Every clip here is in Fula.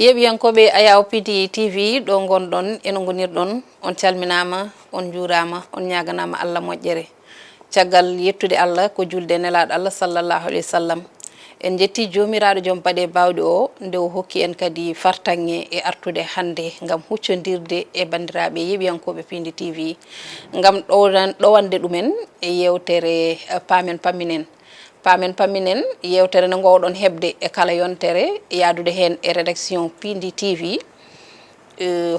yeɓiyankoɓe Ayaw PD TV ɗo gonɗon eno gonirɗon on calminama on juurama on ñaganama Allah moƴƴere caggal yettude Allah ko julde nelaɗo Allah sallallahu alayhi wa sallam en jetti jomiraɗo joom baɗe bawɗe o nde o hokki en kadi fartange e artude hande gam huccodirde e bandiraɓe yeɓiyankoɓe PD TV gam ɗowande ɗumen e yewtere pamen pamminen yewtere nde gowɗon hebde e kala yontere yadude hen e rédaction PD TV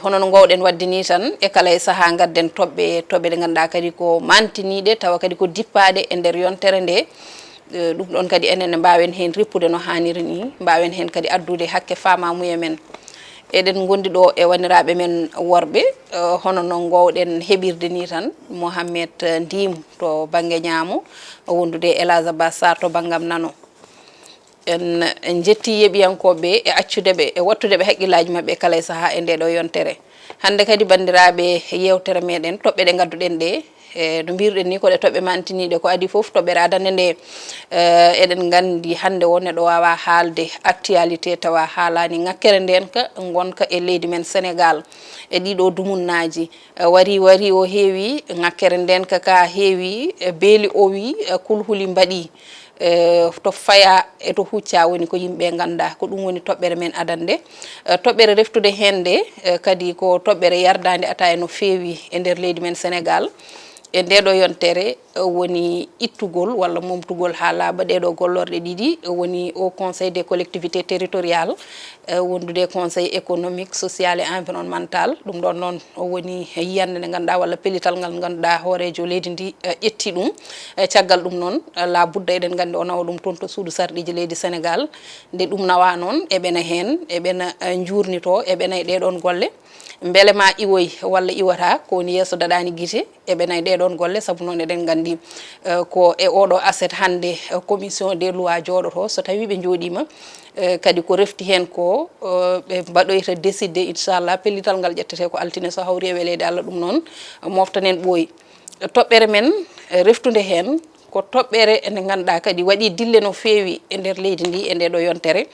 hono no gowɗen wadde ni tan e kala e saaha gadden toɓɓe ɗe ganduɗa kadi ko mantiniɗe tawa kadi ko dippaɗe e nder yontere nde ɗum ɗon kadi enen mbawen hen rippude no hanniri ni mbawen hen kadi addude hakke famamuya men eɗen gondi ɗo e waniraɓe men worɓe hono no gowɗen heɓirde ni tan Mohamed Ndim to banggue ñaamo wondude Elage Abbas Sarr to banggam nano en jetti yeɓiyankoɓe e accudeɓe e wattudeɓe haqqillaji mabɓe kala e saaha e ndeɗo yontere hande kadi bandiraɓe yewtere meɗen toɓɓe ɗe gadduɗen ɗe no mbirɗen ni koɗe toɓɓe mantiniɗe ko adi foof toɓɓere adande nde eɗen gandi hande o neɗo wawa haalde actualité tawa haalani ngakkere nden ka gonka e leydi men Sénégal e ɗiɗo dumunnaji wari o heewi ngakkere nden ka heewi beeli o wi kulhuli mbaɗi to faya e to hucca woni ko yimɓe ganda ko ɗum woni toɓɓere men adande toɓɓere reftude hende kadi ko toɓɓere yardade ata no feewi e nder leydi men Sénégal e ndeɗo yontere woni ittugol walla momtugol ha laaɓa ɗeɗo gollorɗe ɗiɗi woni au conseil des collectivités territoriales wondude conseil économique social et environnemental ɗum ɗon noon woni yiyande nde ganduɗa walla pellital ngal ganduɗa hoorejo leydi ndi ƴetti ɗum caggal ɗum noon la budda eɗen gandi o nawa ɗum toon to suudu sarɗiji leydi Sénégal nde ɗum nawa noon eɓena hen eɓena jurnito eɓena e ɗeɗon golle beele ma iwoy walla iwata ko woni yeeso daɗani guite eɓena e ɗeɗon golle saabu noon eɗen gandi ko e oɗo aset hande commission des lois jooɗoto so tawi ɓe jooɗima kadi ko refti hen ko ɓe mbaɗoyta décidé inchallah pellital ngal ƴettete ko altine so hawri e welede Allah ɗum noon moftanen ɓooyi toɓɓere men reftude hen ko toɓɓere nde ganduɗa kadi waɗi dille no feewi e nder leydi ndi e ndeɗo yontere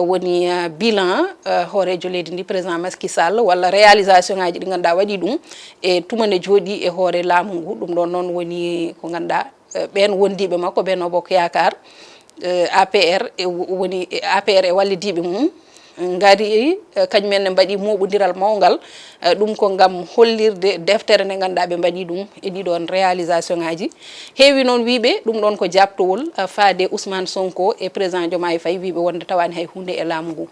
woni bilan hoorejo leydi ndi président Macky Sall walla réalisation ngaji ɗi ganduɗa waɗi ɗum e tuma nde jooɗi e hoore laamu ngu ɗum ɗon noon woni ko ganduɗa ɓen wondiɓe makko Benno Bokk Yakar APR woni APR e wallidiɓe mum ngari kañumen ne mbaɗi moɓodiral mawgal ɗum ko gam hollirde deftere nde ganduɗa ɓe mbaɗi ɗum e ɗiɗon réalisation ngaji heewi noon wiiɓe ɗum ɗon ko jabtowol faade Ousmane Sonko e président Diomaye Faye wiiɓe wonde tawani hay hunde e laamu ngu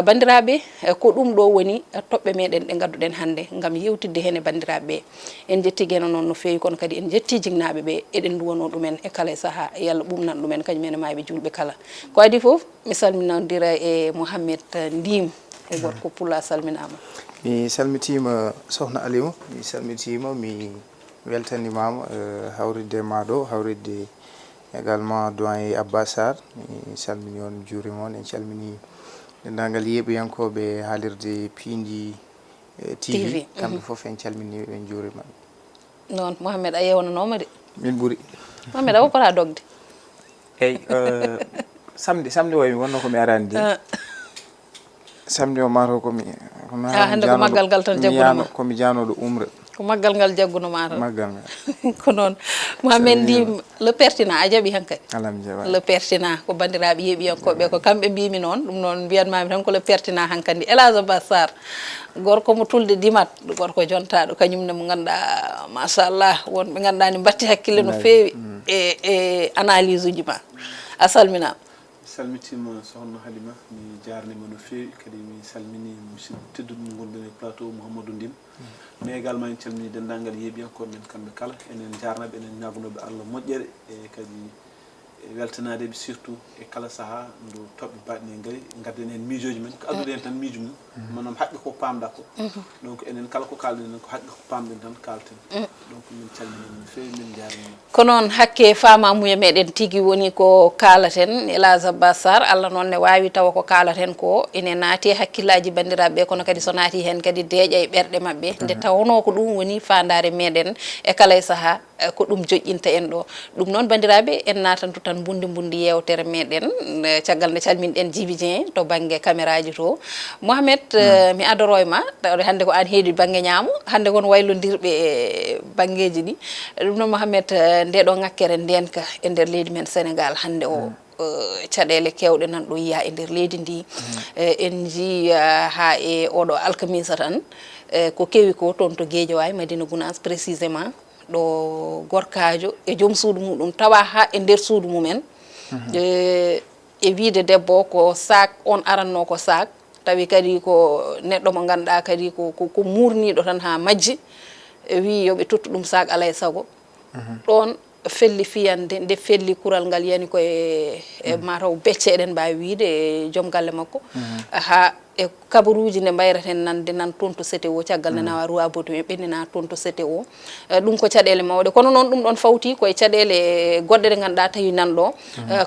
bandiraɓe ko ɗum ɗo woni toɓɓe meɗen ɗe gadduɗen hande gam yewtidde hen e bandiraɓeɓe en jetti gueno noon no feewi kono kadi en jetti jignaɓe ɓe eɗen duwano ɗumen e kala e saaha yallah ɓumnan ɗumen kañumen e maaɓe julɓe kala ko adi foof mi salminodira e Mohamed Ndim e gorko Pula salminama mi salmitima sohna Aliou mi salmitima mi weltanimama hawridde maɗo hawridde également doyen Abbas Sarr mi salmini on juurima on en calmini dendagal yeɓoyankoɓe haalirde PD TV kamɓe foof en calmini en juurima noon Mohamed a yewnanoma de min ɓuuri Mohamed a woppata dogde eyyi samedi way mi wonno komi arani de samedi o mato komi hande ko maggal ngal tan jaggunoma komi janoɗo umra ko maggal ngal jaggunoma tan maggal ngal ko noon Mohamed Ndim le pertinent a jaaɓi hankkadi alhamdulillah le pertinent ko bandiraɓe yeeɓiyankoɓe ko kamɓe mbimi noon ɗum noon mbiyanmami tan ko le pertinent hankkadi Elage Abbas Sarr gorko mo tulde dimat gorko jontaɗo kañumne mo ganduɗa machallah wonɓe ganduɗa ne batti hakkille no feewi e analyse uji ma a salminama salmitima sohna Halima mi jarnima no feewi kadi mi salmini musidɗo tedduɗo mo gonɗen e plateau Mouhamadou Ndim mais également en calmini dendagal yeeɓiyankoɓe men kamɓe kala enen jarnaɓe enen ñagonoɓe Allah moƴƴere e kadi weltanadeɓe surtout e kala saaha ndo toɓɓe baɗɗe gaari gadden hen miijoji men ko addude hen tan miijo mum manam haqqe ko pamɗa ko donc enen kala ko kalɗen enen ko haqqe ko pamɗen tan kalten donc min calmini no feewi min jarnima ko noon hakke famamuya meɗen tigui woni ko kalaten Elage Abbas Sarr Allah noon ne wawi tawa ko kalaten ko ene naati hakkillaji bandiraɓe kono kadi so naati hen kadi deeƴa e ɓerɗe mabɓe nde tawno ko ɗum woni fandare meɗen e kala e saaha ko ɗum joƴƴinta en ɗo ɗum noon bandiraɓe en natantu tan bundi yewtere meɗen caggal nde calminɗen Djiby Dieng to banggue caméraji to Mohamed mi adoro e ma tawde hande ko an heedi banggue ñaamu hande kon waylodirɓe e banggueji ɗi ɗum noon Mohamed nde ɗo ŋakkere ndenka e nder leydi men Sénégal hande o caɗele kewɗe nan ɗo yiya e nder leydi ndi en ji ha e oɗo alkamisa tan ko kewi ko toon to Guédiawaye Madina Gounass précisément ɗo gorkajo e joom suudu muɗum tawa ha e nder suudu mumen e wiide debbo ko sac on aranno ko sac tawi kadi ko neɗɗo mo ganduɗa kadi ko murniɗo tan ha majji wi yoɓe tottu ɗum sac alay saago ɗon felli fiyande nde felli kural ngal yani koye mataw becce eɗen mbawi wiide e joom galle makko ha e kabaruji nde mbayraten nande nan toon to CTO caggal nde nawa Roi Baudouin e ɓennina toon to CTO ɗum ko caɗele mawɗe kono noon ɗum ɗon fawti koye caɗele goɗɗe ɗe ganduɗa tawi nanɗo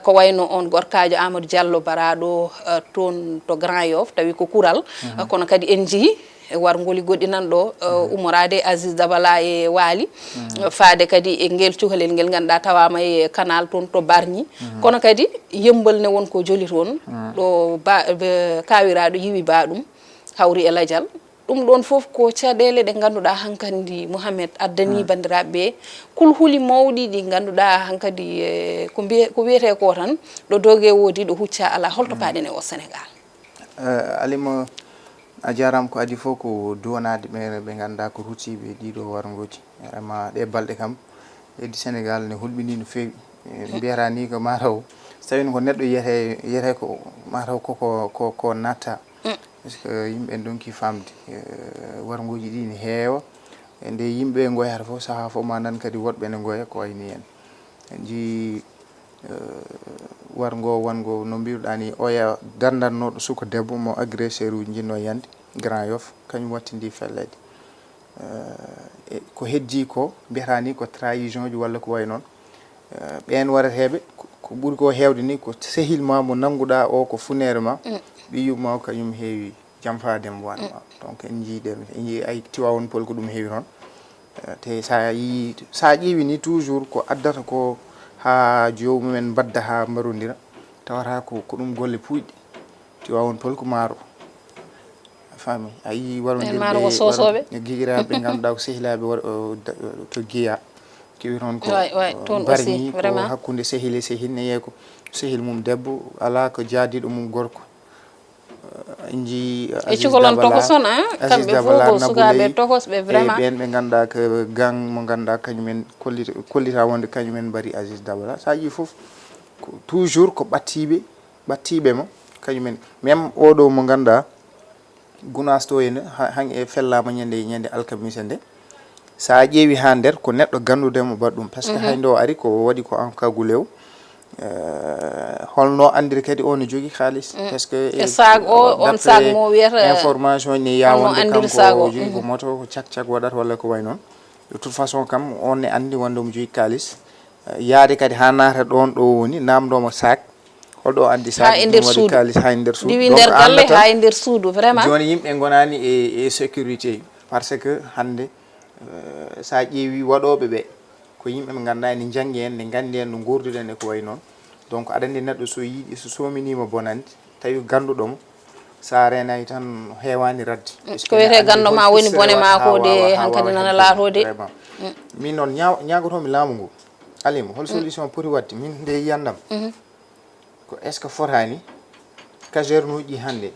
ko wayno on gorkajo Amadou Diallo baraɗo toon to Grand Yoff tawi ko kural kono kadi en jii wargoli goɗɗi nanɗo ummorade Aziz Dabala e Waali faade kadi e ngel cukalel ngel ganduɗa tawama e canal toon to Bargny kono kadi yembal ne wonko joli toon ɗo kawiraɗo yiwi baɗum hawri e ladial ɗum ɗon foof ko caɗele ɗe ganduɗa hankkadi Mohamed addani bandiraɓeɓe kulhuli mawɗi ɗi ganduɗa hankkadi ko wiyete ko tan ɗo dogue woodi ɗo hucca ala holto paɗen e o Sénégal Alima a jarama ko adi fof ko duwanade ɓe ganduɗa ko rutiɓe ɗiɗo wargoji vraiment ɗe balɗe kam leydi Sénégal ne hulɓini no fewi mbiyata ni ko mataw so tawino ko neɗɗo yiyete ko mataw ko natta par ce que yimɓe donki famde wargoji ɗi ne heewa e nde yimɓe goyata fof saaha fof ma nan kadi woɗɓe ne goya ko wayni en ji wargo wongo no mbiruɗa ni oya dandannoɗo suka debbo mo agresseur uji jinno yande Grand Yoff kañum wattindi fellede ko heddi ko mbiyata ni ko trahison ji walla ko way noon ɓen waɗateɓe ko ɓuuri ko hewde ni ko sehil ma mo nannguɗa o ko funere ma ɓiyuma kañum heewi jamfademo wanma donc en jii ay Tivaoune Peulh ko ɗum heewi toon te sa ƴeewi ni toujours ko addata ko ha jomumen badda ha mbarodira tawata ko ɗum golle puyɗe Tivaoune Peulh ko maaro fami a yii waɗodirɓe guiguiraɓe ganduɗa ko sehilaɓe to Guiya kewi toon ko Bargny ko hakkude sehil e sehil ne yeey ko sehil mum debbo ala ko jaadiɗo mum gorko en jii e cukalon tokoson kamɓe fof ko sukaɓe tokosɓe vraiment ɓen ɓe ganduɗa ko gang mo ganduɗa kañumen kollita wonde kañumen mbari Aziz Dabala sa yii foof toujours ko ɓattiɓe mo kañumen même oɗo mo ganduɗa Gounass to henne han e fellama ñande alkamisa nde sa ƴeewi ha nder ko neɗɗo gandudemo baɗɗum par ce que hayde o ari ko waɗi ko en kagulew holno andiri kadi o ne jogui haaliss par ce que sac o on sac mo wiyata information ni yawonde kanko jogui ko moto ko cak waɗata walla ko way noon de toute façon kam on ne andi wonde mo jogui kaaliss yaade kadi ha nata ɗon ɗo woni namdomo sac holɗo andi sac waɗi kaaliss ha e nder suudu diwi nder galle ha e nder suudu vraiment joni yimɓe gonani e sécurité parce que hande sa ƴeewi waɗoɓe ɓe ko yimɓe ɓe ganduɗa ne janggi en ne gandi en no gurduɗen e ko way noon donc aɗa andi neɗɗo so yiiɗi so sominima bonande tawi ganduɗomo sa renayi tan heewani radde ko wiyete gandoma woni bone ma ko de hankkadi nana laatode min noon ñagotomi laamu ngu Alima hol solution poti wadde min nde yiyandam ko est ce que fotani caserne uji hande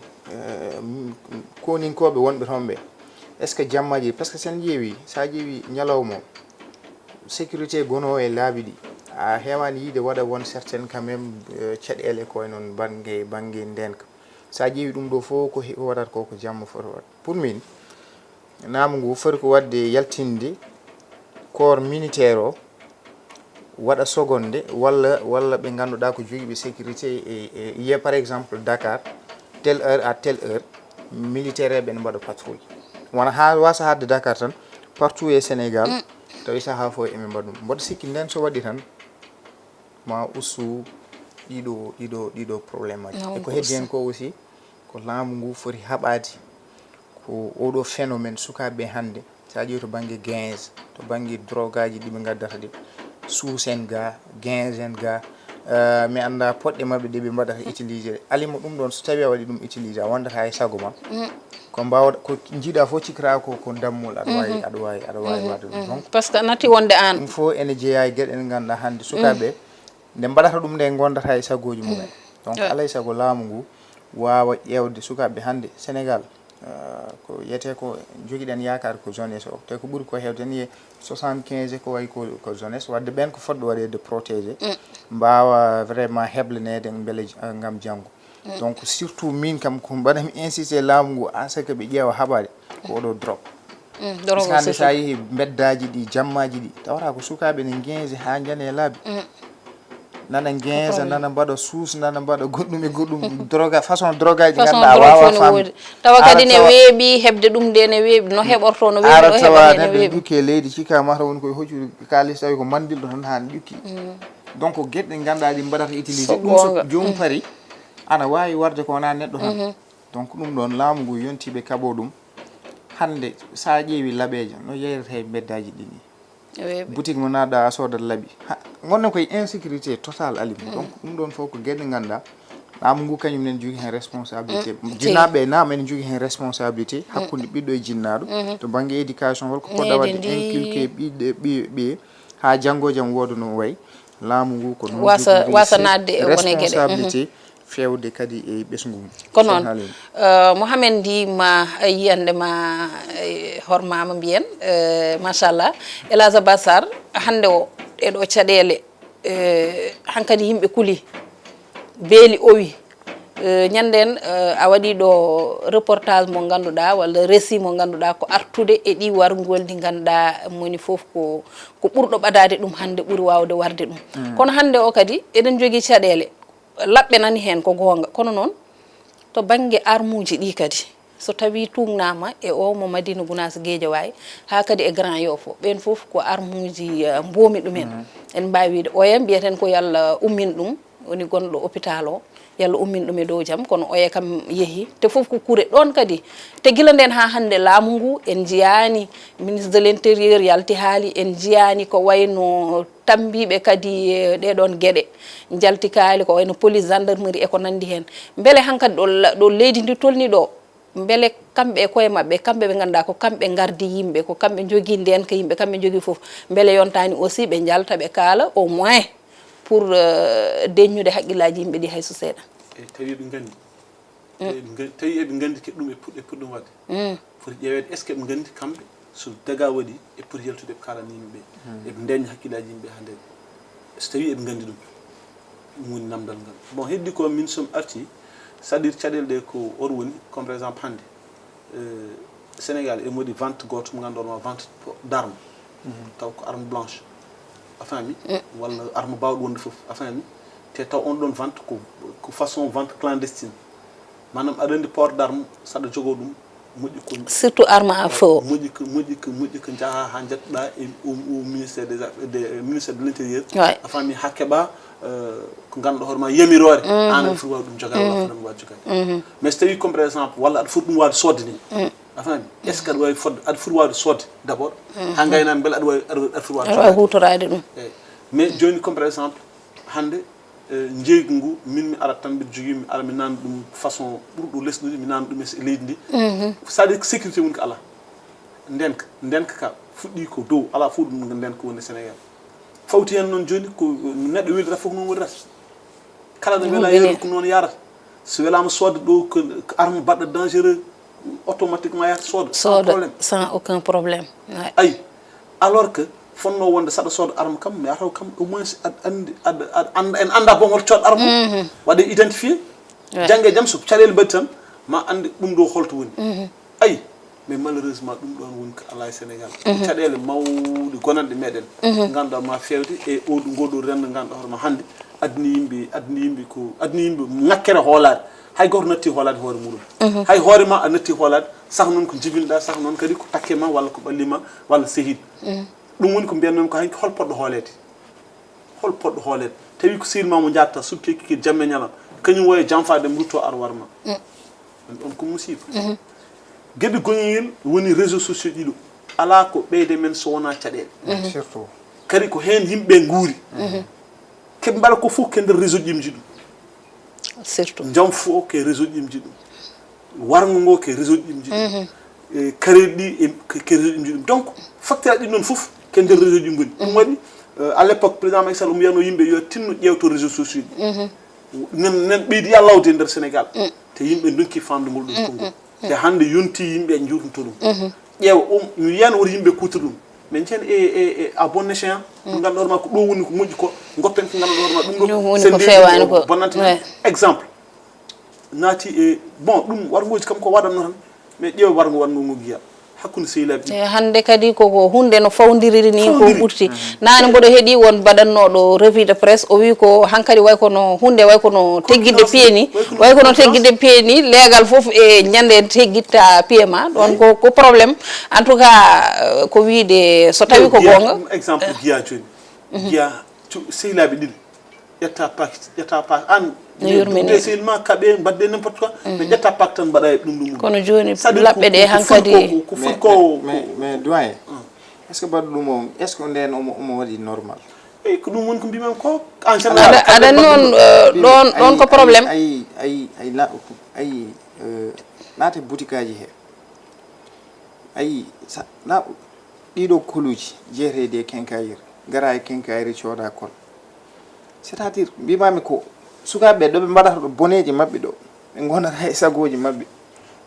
koninkoɓe wonɓe toon ɓe est ce que jammaji par ce que sen ƴeewi sa ƴeewi ñalawma sécurité gono e laabi ɗi a heewani yiide waɗa won certaine quand même caɗele koye noon banggue ndenka sa ƴeewi ɗum ɗo fof ko waɗata ko jamma foti wat pour min naamu ngu foti ko wadde yaltinde corps militaire o waɗa seconde walla ɓe ganduɗa ko joguiɓe sécurité e yiya par exemple Dakar telle heure à telle heure militaire ɓe ne mbaɗa patrouille wona ha wasa hadde Dakar tan partout e Sénégal tawi saaha fof emin mbaɗa ɗum mboɗo sikki nden so waɗi tan ma ustu ɗiɗo probléme aji e ko heddi hen ko aussi ko laamu ngu foti haɓade ko oɗo phénomène sukaɓe hande sa ƴeewi to banggue 15 to banggue drogue aji ɗiɓe gaddata ɗi suus en ga 15 en ga mi anda poɗɗe mabɓe ɗe ɓe mbaɗata utilisé alima ɗum ɗon so tawi a waɗi ɗum utilisé a wondata e sago ma ko mbawɗa ko jiiɗa fof cikkata ko dammol aɗa wawi wadde ɗum donc par ce que nati wonde an ɗum fof ene jeeya e gueɗe ɗe ganduɗa hannde sukaɓe nde mbaɗata ɗum nde gondata e sagoji mumen donc alay saago laamu ngu wawa ƴewde sukaɓe hannde Sénégal ko yiyete ko joguiɗen yakar ko jeunesse o te ko ɓuuri ko hewde ni 75 ko wayi ko jeunesse wadde ɓen ko fodɓe waɗede protégé mbawa vraiment heblanede beele gam janggo donc surtout min kam ko mbaɗami insisté laamu ngu à ce que ɓe ƴeewa haɓade ko oɗo drogue hande sa yeehi beddaji ɗi jammaji ɗi tawata ko sukaɓe ne gueese ha jane laabi nana gueesa nana mbaɗa suus nana mbaɗa goɗɗum e goɗɗum drogue façon drogue aji ganduɗa wawa famde tawa kadi ne weeɓi hebde ɗum de ne weeɓi no heɓorto no weeɓi ara tawa neɗɗo ƴukki e leydi cikka mata woni koye hoccude kalis tawi ko mandilɗo tan han ƴukki donc gueɗe ɗe ganduɗa ɗi mbaɗata utilisé ɗum so jomum pari ana wawi warde ko wona neɗɗo tan donc ɗum ɗon laamu ngu yontiɓe kaɓo ɗum hande sa ƴeewi laaɓeje no yeyrata e beddaji ɗi ni boutique mo naɗa a soodat laaɓi gonnen koye insécurité total alimi donc ɗum ɗon fof ko gueɗe ganduɗa laamu ngu kañum nen jogui hen responsabilité jinnaɓe naam ene jogui hen responsabilité hakkude ɓiɗɗo e jinnaɗo to banggue éducation holko poɗɗa wadde inculqué ɓiɓɓe ha janggo jaam wooda no wayi laamu ngu ko wasa nadde e wone gueɗe responsabilité fewde kadi e ɓesgu mum ko noon Mohamed ndima yiyande ma hormama mbiyen machallah Elhadji Abbas Sarr hande o ɗeɗo caɗele hankkadi yimɓe kuuli beeli owi ñanden a waɗi ɗo reportage mo ganduɗa walla récit mo ganduɗa ko artude e ɗi wargol ndi ganduɗa moni foof ko ɓurɗo ɓadade ɗum hande ɓuuri wawde warde ɗum kono hande o kadi eɗen jogui caɗele laɓɓe nani hen ko gonga kono noon to banggue armuji ɗi kadi so tawi tungnama e o mo Madina Gounass Guédiawaye ha kadi e Grand Yoff ɓen foof ko armuji mboomi ɗumen en mbawi wiide oya mbiyeten ko yallah ummin ɗum woni gonɗo hôpital o yallah ummin ɗum e dow jaam kono oya kam yeehi te foof ko kuure ɗon kadi te guila nden ha hande laamu ngu en jiyani ministre de l' intérieur yalti haali en jiyani ko wayno tambiɓe kadi ɗeɗon gueɗe jaltikali ko wayno police gendarmerie e ko nandi hen beele hankkadi ɗo leydi ndi tolni ɗo beele kamɓe e koye mabɓe kamɓe ɓe ganduɗa ko kamɓe gardi yimɓe ko kamɓe jogui ndenka yimɓe kamɓe jogui foof beele yontani aussi ɓe jalta ɓe kaala au moins pour deññude haqqillaji yimɓe ɗi hayso seeɗa e tawi ɓe gandi tawi eɓe gandi ke ɗum e puɗɗum wadde foti ƴewede est ce que ɓe gandi kamɓe so daga waɗi e poti yaltude ɓe kalana yimɓeɓe eɓe deñña haqqillaji yimɓe ha nden so tawi eɓe gandi ɗum ɗum woni namdal ngal bon heddi ko min somi arti c'est à dire caɗele ɗe ko on woni comme par exemple hande Sénégal ene waɗi vente goto mo ganduɗa vente d' arme taw ko arme blanche a faami walla arme bawɗo wonde foof a faami te taw on ɗon vente ko façon vente clandestine manam aɗa andi port d' arme saɗa jogo ɗum moƴƴi ko surtout arme à feu moƴƴi ko jaaha ha jettoɗa e au ministère ministère de l' intérieur a faami ha keeɓa ko ganduɗa hoorema yamirore an aɗa foti wawi ɗum jogade walla aɗa wawi jogade mais so tawi comme par exemple walla aɗa foti ɗum wawde sodde ni a faami est ce que aɗa wawi fodde aɗa foti wawde sodde d' abord ha gaynani beele aɗa foti wawde hutorade ɗum eyyi mais joni comme par exemple hande jeygu ngu min mi arat tan mbiɗa jogui mi ara mi nanda ɗum façon ɓurɗo lesɗude mi nanda ɗum e leydi ndi c'est à dire que sécurité woni ko ala ndenka ka fuɗɗi ko dow ala fof ɗum ndenka woni Sénégal fawti hen noon joni ko neɗɗo weldata fof noon waɗirata kala no weela yeeru ko noon yarata so welama sodde ɗo ko arme baɗɗo dangereux automatiquement yarata sooda sans aucun problème ayi alors que fonno wonde saɗa sooda arme kam mi yataw kam au moins en anda bon holto coɗɗo arme waɗe identifié jangge jaam so caɗele mbaɗi tan ma andi ɗum ɗo holto woni ayi mais malheureusement ɗum ɗon woni ko ala e Sénégal caɗele mawɗe gonanɗe meɗen ganduɗa ma fewde e ngoɗo rendo ganduɗa hoorema hande adni yimɓe ngakkere hoolade hay goto natti hoolade hoore muɗum hay hoorema a natti hoolade sah noon ko jibinoɗa sah noon kadi ko takke ma walla ko ɓallima walla sehiɗ ɗum woni ko mbiyannomi ko hanki hol poɗɗo hoolede tawi ko sirma mo jatta subke kiki jamme ñalam kañum woye janfade mi rutto ar warma on ko musiba gueɗe goñoyel woni réseaux sociaux ɗiɗo ala ko ɓeyde men so wona caɗele surtout kadi ko hen yimɓe guuri ke mbala ko fof ke nder réseau ƴimji ɗum surtout jam fo ke réseau ƴimji ɗum wargo ngo ke réseau ƴimji ɗum kareɗi ɗi ke réseau ƴimji ɗum donc facteur ɗin noon fof ke nder réseau ƴi goni ɗum waɗi à l'époque président Macky Sall wiyano yimɓe yo tinno ƴewto réseau sociaux ɗi nen ɓeydi yallawde e nder Sénégal te yimɓe donki fandugol ɗum konngol te hande yonti yimɓe jurtinto ɗum ƴeewa mi wiyano woto yimɓe kuuta ɗum mais ceen e à bon échéant ɗum ganduɗa hoorema ko ɗo woni ko moƴƴi ko goppen ko ganduɗa hoorema ɗum woni ko fewani ko bonnante exemple naati e bon ɗum wargoji kam ko waɗanno tan mais ƴeewa wargo ngo giya hakkude sehilaɓe e hande kadi koko hunde no fawdiriri ni ko ɓurti nane mboɗo heeɗi won mbaɗannoɗo revue de presse o wi ko hankkadi way kono hunde way kono teggidde pieni way kono teggidde pieni leegal foof e ñande teggitta pied ma ɗon ko probléme en tout cas ko wiide so tawi ko gonga exemple guiya joni guiya sehilaɓe ɗiɗi ƴetta pak an de sehilma kaɓe mbadde n'importe quoi ɓe ƴetta pak tan mbaɗa e ɗum kono joni laɓɓe ɗe hankkadi ko foti ko mais doyen est ce que mbaɗa ɗum o est ce que nden omo waɗi normal eyi ko ɗum woni ko mbimam ko en général aɗa noon ɗon ko probléme ayi naate boutique aji he ayi na ɗiɗo koluji jeeteɗi e kenkayri gara e kenkayri cooda kol c'est à dire mbimami ko sukaɓe ɗo ɓe mbaɗata ɗo boneji mabɓe ɗo ɓe gonata e sagoji mabɓe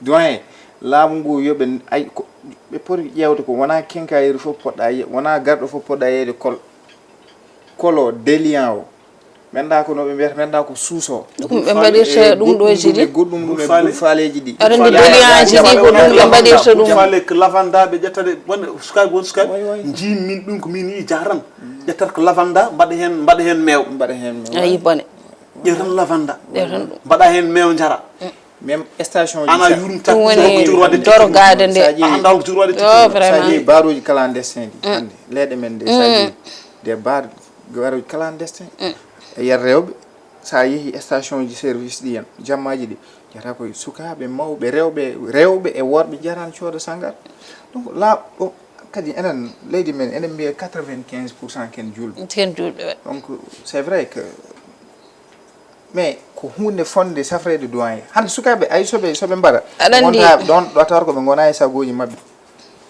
doyen laamu ngu yoɓe ay ɓe poti ƴewde ko wona kenkayri fof poɗɗa wona garɗo fof poɗɗa yeyde kolo déliant o menda ko no ɓe mbiyata menda ko suuso ɗum ɓe mbaɗirta ɗum ɗo jiɗi goɗɗum ɗum e ɓurfaleji ɗi aɗa andi déliant ji ɗi ko ɗum ɓe mbaɗirta ɗum faale ko lavanda ɓe ƴettade wonde sukaɓe won sukaɓe jimin ɗum ko min yi jaran ƴettat ko lavanda mbaɗa hen meew ayi bone ƴewtan lavanda mbaɗa hen meew jara même station ji ana yurmta ɗum woni dorogade nde anda ko jogori wadde o vraiment saji baruji clandestin ɗi hande leɗɗe men de saji des baruji clandestin e yer rewɓe sa yeehi station ji service ɗi hen jammaji ɗi jata koye sukaɓe mawɓe rewɓe e worɓe jarani cooda sangar donc laaɓɗo kadi enen leydi men enen mbiya 95% ken julɓe donc c'est vrai que mais ko hunde fonde safrede doyen hande sukaɓe ay soɓe mbaɗa gonta ɗon ɗo tawata koɓe gona e sagoji mabɓe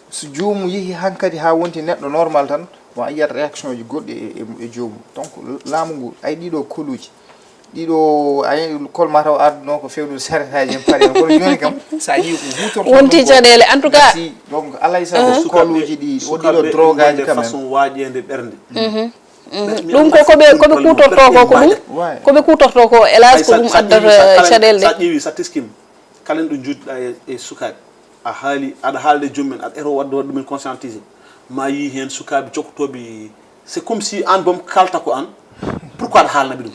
so jomum yeehi hankkadi ha wonti neɗɗo normal tan bon a yiyat réaction ji goɗɗi e jomum donc laamu ngu ay ɗiɗo koluji ɗiɗo ay kol mataw arduno ko fewnude saretaji en paari kono joni kam sa yii ko hutorto wonti caɗele en tout cas donc alay sago koluji ɗi o ɗiɗo drogaji quand même façon waƴede ɓerde ɗum ko koɓe kutorto ko ɗum koɓe kutorto ko hélas ko ɗum addata caɗele ɗe sa ƴeewi sa teskima kala en ɗo juutɗa e sukaɓe a haali aɗa haalde jomumen aɗa ero wadde ɗumen conscientisé ma yi hen sukaɓe jokkotoɓe c'est comme si an boom kalta ko an pourquoi aɗa haalnaɓe ɗum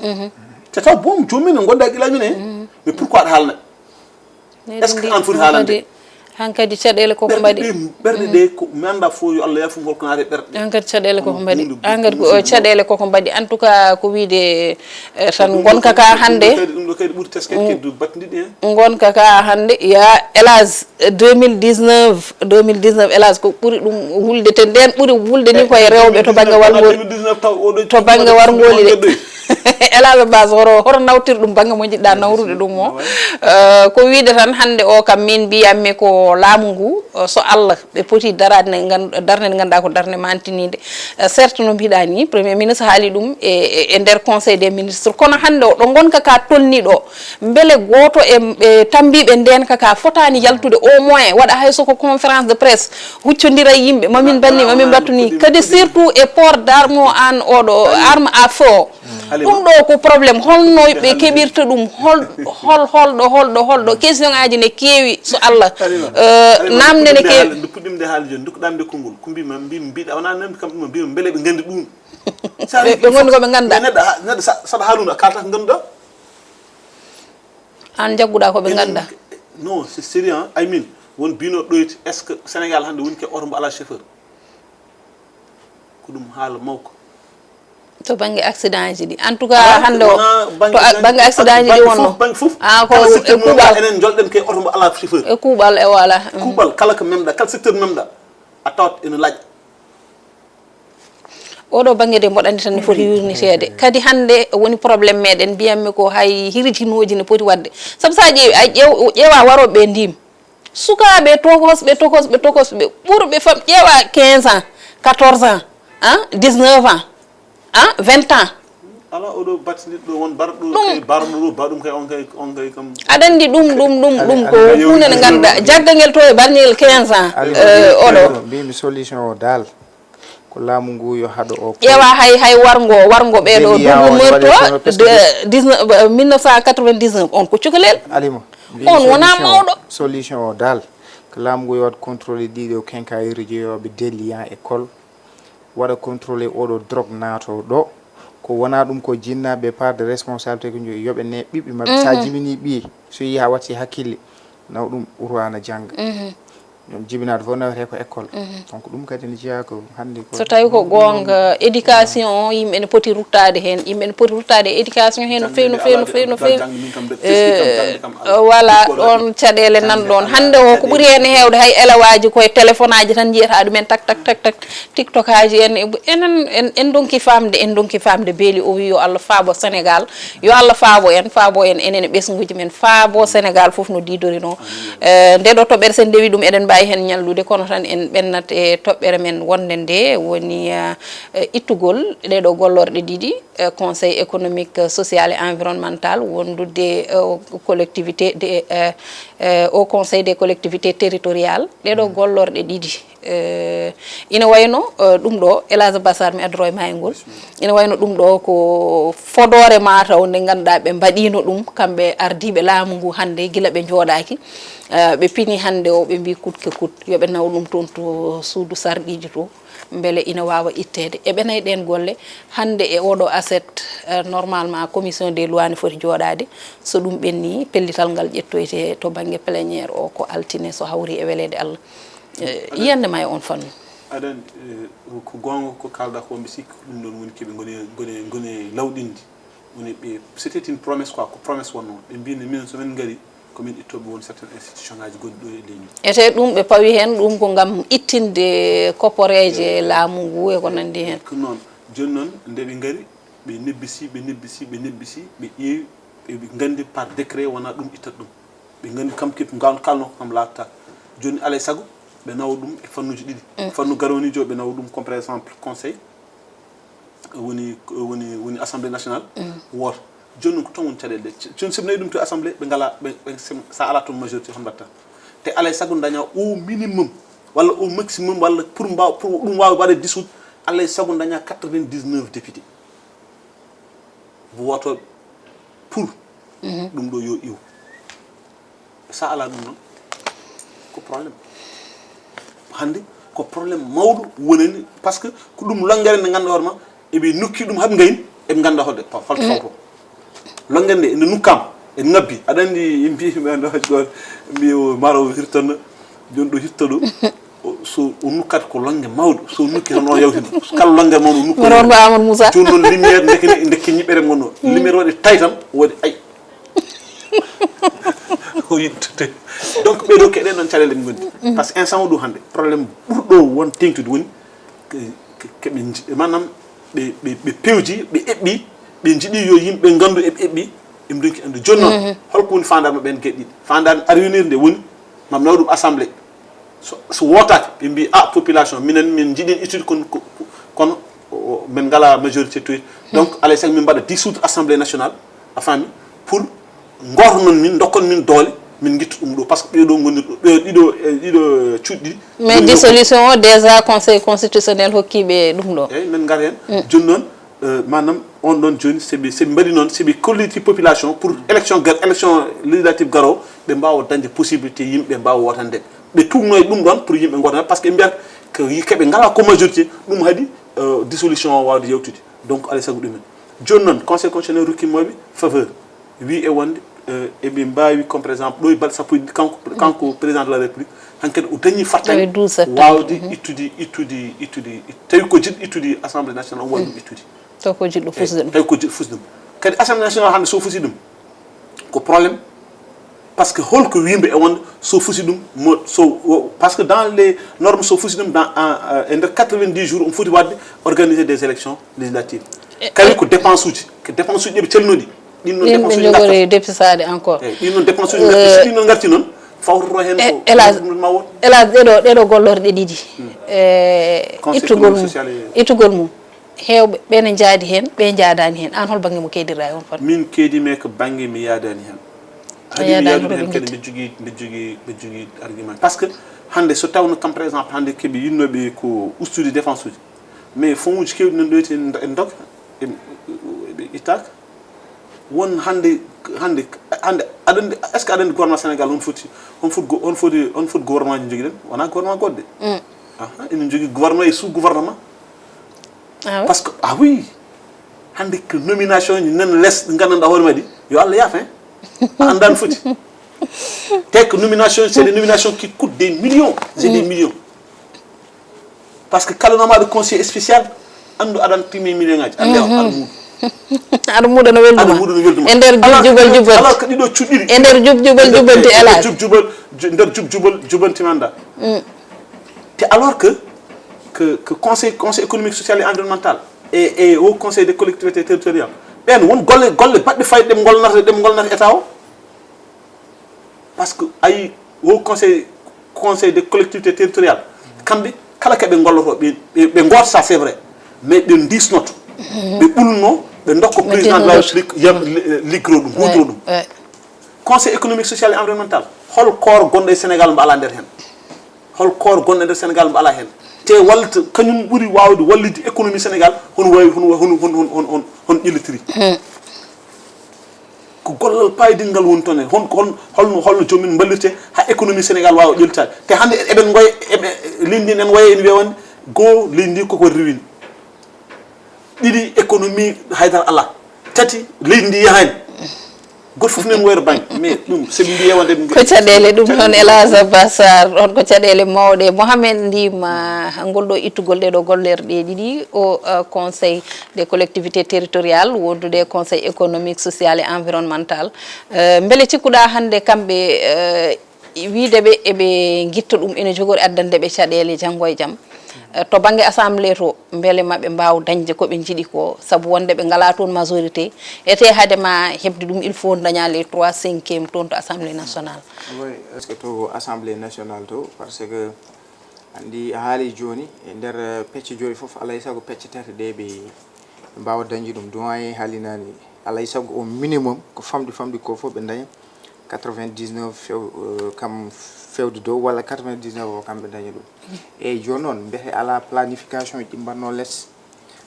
te taw boom jomumen ne gonda qilaji men he mais pourquoi aɗa haalnaɓe est ce que an foti haalande hankkadi caɗele koko mbaɗi ɓerɗe ɗe ko mi anda fo yo Allah yafu holko naate ɓerɗe hankkadi caɗele koko mbaɗi hankkadi ko caɗele koko mbaɗi en tout cas ko wiide tan gonka ka hande ɗum ɗo kadi ɓuuri teskede keddu battidiɗi hen gonka ka hande ya hélas 2019 hélas ko ɓuuri ɗum wulde te nden ɓuuri wulde ni koye rewɓe to banggue wargol to banggue wargoli de elaɓe base hoto nawtir ɗum banggue mo jiɗɗa nawrude ɗum o ko wiide tan hande o kam min mbiyatmi ko laamu ngu so Allah ɓe poti darade darde nde ganduɗa ko darde mantinide certes no mbiɗa ni premier ministre haali ɗum e nder conseil des ministres kono hande o ɗo gonka ka tolni ɗo beele goto e tambiɓe nden kaka fotani yaltude au moins waɗa hay soko conférence de presse huccodira yimɓe mamin banni mamin battuni kadi surtout e port d'arme o an oɗo arme à feu ɗum ɗo ko probléme holno ɓe keɓirta ɗum holɗo question ngaji ne keewi so Allah namde ne keewi nde puɗɗimde haali joni dukkuɗamde konngol ko mbima mbiɗa wona namdi kam ɗum mbima beele ɓe gandi ɗum ɓe gondi koɓe ganda neɗɗo saɗa haalunde a kalta ko ganduɗa an jagguɗa koɓe ganda non c'est sérieux I mean won bino ɗoyti est ce que Sénégal hande woni ke oto mbo ala chauffeur ko ɗum haala mawko to banggue accident ji ɗi en tout cas hande o to banggue accident ji ɗi wonno ko e kuuɓal enen jolɗen ke oto mbo ala chauffeur e kuuɓal e wala kuuɓal kala ko memɗa kala secteur memɗa a tawat ene laaƴa oɗo banggue de mboɗandi tan ne foti yurnitede kadi hande woni probléme meɗen mbiyatmi ko hay hiritinoji ne poti wadde saabu sa ƴeewi a ƴeewa waroɓe ndim sukaɓe tokosɓe ɓurɓe fam ƴeewa 15 ans 14 ans 19 ans 20 ans ala oɗo battinirɗo won barɗo kay barɗo ɗo baɗum kay on kay kam aɗa andi ɗum ko hunde nde ganduɗa jaggal to e barñel 15 ans oɗo mbimi solution o dal ko laamu ngu yo haɗo o ƴeewa hay wargo ɓeɗo double meurtre 1999 on ko cukalel alima on wona mawɗo solution o dal ko laamu ngu yo waɗa contrôlé ɗiɗo quincaillerie jeeyoɓe déliant école waɗa contrôlé oɗo drogue naato ɗo ko wona ɗum ko jinnaɓe part de responsabilité ko yoɓe ne ɓiɓɓe mabɓe sa jibini ɓiye so yi ha watti hakkille naw ɗum urwana jangga ñom jibinaɗo fof nawete ko école donc ɗum kadi ne jeeya ko hande ko so tawi ko gonga éducation yimɓe ne poti ruttade hen yimɓe ne poti ruttade éducation hen no fewi voilà ɗon caɗele nanɗon hande o ko ɓuuri hen hewde hay élève aji koye téléphone aji tan jiyata ɗumen tak tiktok aji en donki famde beeli o wi yo Allah faabo Sénégal yo Allah faabo en enen e ɓesguji men faabo Sénégal foof no didori no ndeɗo toɓɓere sen dewi ɗum eɗen mbawi hen ñallude kono tan en ɓennat e toɓɓere men wonde nde woni ittugol ɗeɗo gollorɗe ɗiɗi conseil économique social et environnemental wondude collectivité au conseil des collectivités territoriales ɗeɗo gollorɗe ɗiɗi ina wayno ɗum ɗo Elage Bassar mi addoro e mayngol ina wayno ɗum ɗo ko fodore mataw nde ganduɗa ɓe mbaɗino ɗum kamɓe ardiɓe laamu ngu hande guila ɓe jooɗaki ɓe pini hande o ɓe mbi coûte que coûte yoɓe naw ɗum toon to suudu sarɗiji to beele ina wawa ittede eɓe nayi ɗen golle hande e oɗo aset normalement commission des lois ne foti jooɗade so ɗum ɓenni pellital ngal ƴettoyte to banggue pléniére o ko altine so hawri e welede Allah yiyande ma e on fannu aɗan ko gonga ko kalɗa ko mbi sikki ɗum ɗon woni keɓe gone lawɗinde woni ɓe c'était une promesse quoi ko promesse wonno ɓe mbino minen somin gari komin ittoɓe won certaine institution ngaji gonɗi ɗo e leydi ete ɗum ɓe pawi hen ɗum ko gam ittinde kopporeje laamu ngu e ko nandi hen ko noon joni noon nde ɓe gari ɓe nebbisi ɓe ƴeewi ɓe gandi par décret wona ɗum ittat ɗum ɓe gandi kam keɓe kalno ko kam laatata joni alay saago ɓe nawa ɗum e fannuji ɗiɗi fannu garonijo ɓe nawa ɗum comme par exemple conseil woni assemblée nationale woto joni noon ko ton woni caɗele ɗe joni soɓe nayi ɗum to assemblée ɓe ngala sa ala toon majorité hon mbatta te alay saago daña au minimum walla au maximum walla pour ɗum wawi waɗe dissoudre alay saago daña 99 députés wotoɓe pour ɗum ɗo yo iw sa ala ɗum noon ko probléme hande ko probléme mawɗo wonani par ce que ko ɗum longere nde ganduɗa hoorema eɓe nokki ɗum haɓe gayin eɓe ganda hoɗde falto fawto longere nde ene nukkam en ngabbi aɗa andi mbimi ɓen ɗo haji goto mbi maro hirtanno joni ɗo hirta ɗo so o nukkata ko longue mawɗo so nukki tan o yawtino kala longere mawɗo o nukka ronba Amadou Moussa joni noon lumiére dekke ñiɓɓere gonno lumiére waɗi tay tan waɗi ay o yittude donc ɓeɗo keɗen ɗon caɗele ɓe gondi par ce que instant o ɗo hande probléme ɓurɗo won tengtude woni keɓe manam ɓe pewji ɓe eɓɓi ɓe jiiɗi yo yimɓe gandu eɓe eɓɓi ɓe donki ande joni noon holko woni fandare maɓɓe en gueɗe ɗiɗi fandare arwinir nde woni mam nawa ɗum assemblée so wotaki ɓe mbi population minen min jiiɗin étude kono min ngala majorité toyti donc alay saago min mbaɗa dissoudre assemblée nationale a faami pour gornon min dokkon min doole min guittu ɗum ɗo par ce que ɓeɗo gonirɗo ɗiɗo cuuɗɗi mais dissolution o déjà conseil constitutionnel hokkiɓe ɗum ɗo eyyi min gar hen joni noon manam on ɗon joni seɓe mbaɗi noon seɓe kolliti population pour élection législative garo ɓe mbawa dañde possibilité yimɓe mbawa wotande ɓe tumnoye ɗum ɗon pour yimɓe gotana par ce que ɓe mbiyata ko keɓe ngala ko majorité ɗum haadi dissolution o wawde yewtude donc alay saago ɗumen joni noon conseil constitutionnel rokkimoɓe faveur wi e wonde eɓe mbawi comme par exemple ɗo e balɗe sappo kanko président de la république hankkadi o dañi fattani wawde ittude tawi ko jiɗɗo ittude assemblée nationale o waɗi ɗum ittude taw ko jiɗɗo fusde ɗum tawi ko jiɗɗo fusde ɗum kadi assemblée nationale hande so fusi ɗum ko probléme parce que holko wimbe e wonde so fusi dum parce que dans les normes so fusi dum dans en 90 jours on foti wadde organiser des élections législatives kala ko dépense uji be celnodi din non dépense uji jogori dépisade encore din non dépense uji ngarti din non ngarti non fawro hen ko elas ɗeɗo gollorɗe ɗiɗi ittugol mum hewɓe ɓene jaadi hen ɓe jaadani hen an hol banggue mo keedira e on fat min keedimi ko banggue mi yaadani hen hadi mi yaadu hen kadi mbe jogui argument parce que hande so tawno kam par exemple hande keeɓe yinnoɓe ko ustude défense uji mais fonds uji kewɗi nan ɗoyti en dog ɓe ittaka won hande aɗa est ce que aɗa andi gouvernement sénégal on foti gouvernement ji jogui ɗen wona gouvernement goɗɗe enen jogui gouvernement et sous gouvernement parce que oui hande que nomination ji nan less ɗi gandanɗa hoore madi yo Allah yaaf hein andane foti te que nomination c'est des nominations qui coûtent des millions c'est des millions parce que kala noma de conseiller spécial andu adan timi million ngaji ande aɗa muɗano welduma e nder jubal alors que ɗiɗo cuɗɗiɗi e nder jubalti elage nder jubantimanda te alors que conseil économique social et environnemental et au conseil des collectivités territoriales ɓen won golle baɗɗe fayde ɗem golnata état o parce que ayi au conseil des collectivités territoriales kamɓe kala keɓe golloto ɓe gotata c'est vrai mais ɓe disnoto ɓe ɓulno ɓe dokka président de la république liggoro ɗum hutoro ɗum conseil économique social et environnemental hol koor gonɗo e sénégal mbo ala nder hen hol koor gonɗo e nder sénégal mbo ala hen te wallata kañum ɓuuri wawde wallide économie sénégal hono wawi hon ƴellitiri ko gollal payidingal woni toon holno joomum ballirte ha économie sénégal wawa ƴellitade te hande eɓen goya leydi ndi en waye en wiyawande goho leydi ndi koko riwini ɗiɗi économie haydara ala tati leydi ndi yahani goto foof nen woyro banque mais ɗum soɓe mbi yewande ko caɗele ɗum noon Elhadj Bassar on ko caɗele mawɗe Mohamed ndima ngol ɗo ittugol ɗeɗo gollerɗe ɗiɗi au conseil des collectivités territoriales wondude conseil économique social et environnemental beele cikkuɗa hande kamɓe wideɓe eɓe guitta ɗum ene jogori addandeɓe caɗele janggo e jaam to banggue assemblée to beele maɓe mbaw dañde koɓe jiiɗi ko saabu wonde ɓe ngala toon majorité ete haadema hebde ɗum il faut daña les 3/5 toon to assemblée nationale oui est ce que to assemblée nationale to parce que andi a haali joni e nder pecce joni foof alay saago pecce tati ɗe ɓe mbawa dañde ɗum doyen haalinani alay saago au minimum ko famɗi ko foof ɓe daña 99 kam fewde dow walla 99 o kamɓe dañi ɗum eyyi joni noon mbete ala planification ɗi mbanno less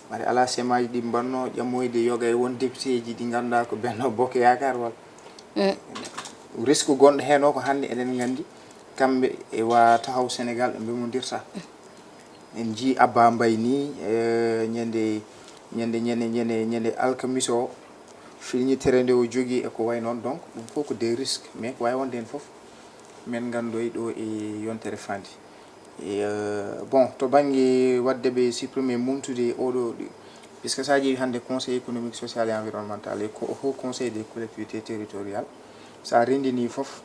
mbaɗe ala semaji ɗi mbanno ƴammoyde yoga e won député ji ɗi ganduɗa ko Benno Bokk Yakar walla risque gonɗo hen o ko hande eɗen gandi kamɓe e wa tahaw Sénégal ɓe mbemodirta en jii Abba Mbaye ni ñande alkamis o filñitere nde o jogui e ko way noon donc ɗum fof ko des risques mais ko wawi wonde hen foof men gandoy ɗo e yontere fandi e bon to banggue wadde ɓe supprimer mumtude oɗo puisque sa ƴeewi hande conseil économique social et environnemental et haut conseil des collectivités territoriales sa rendini foof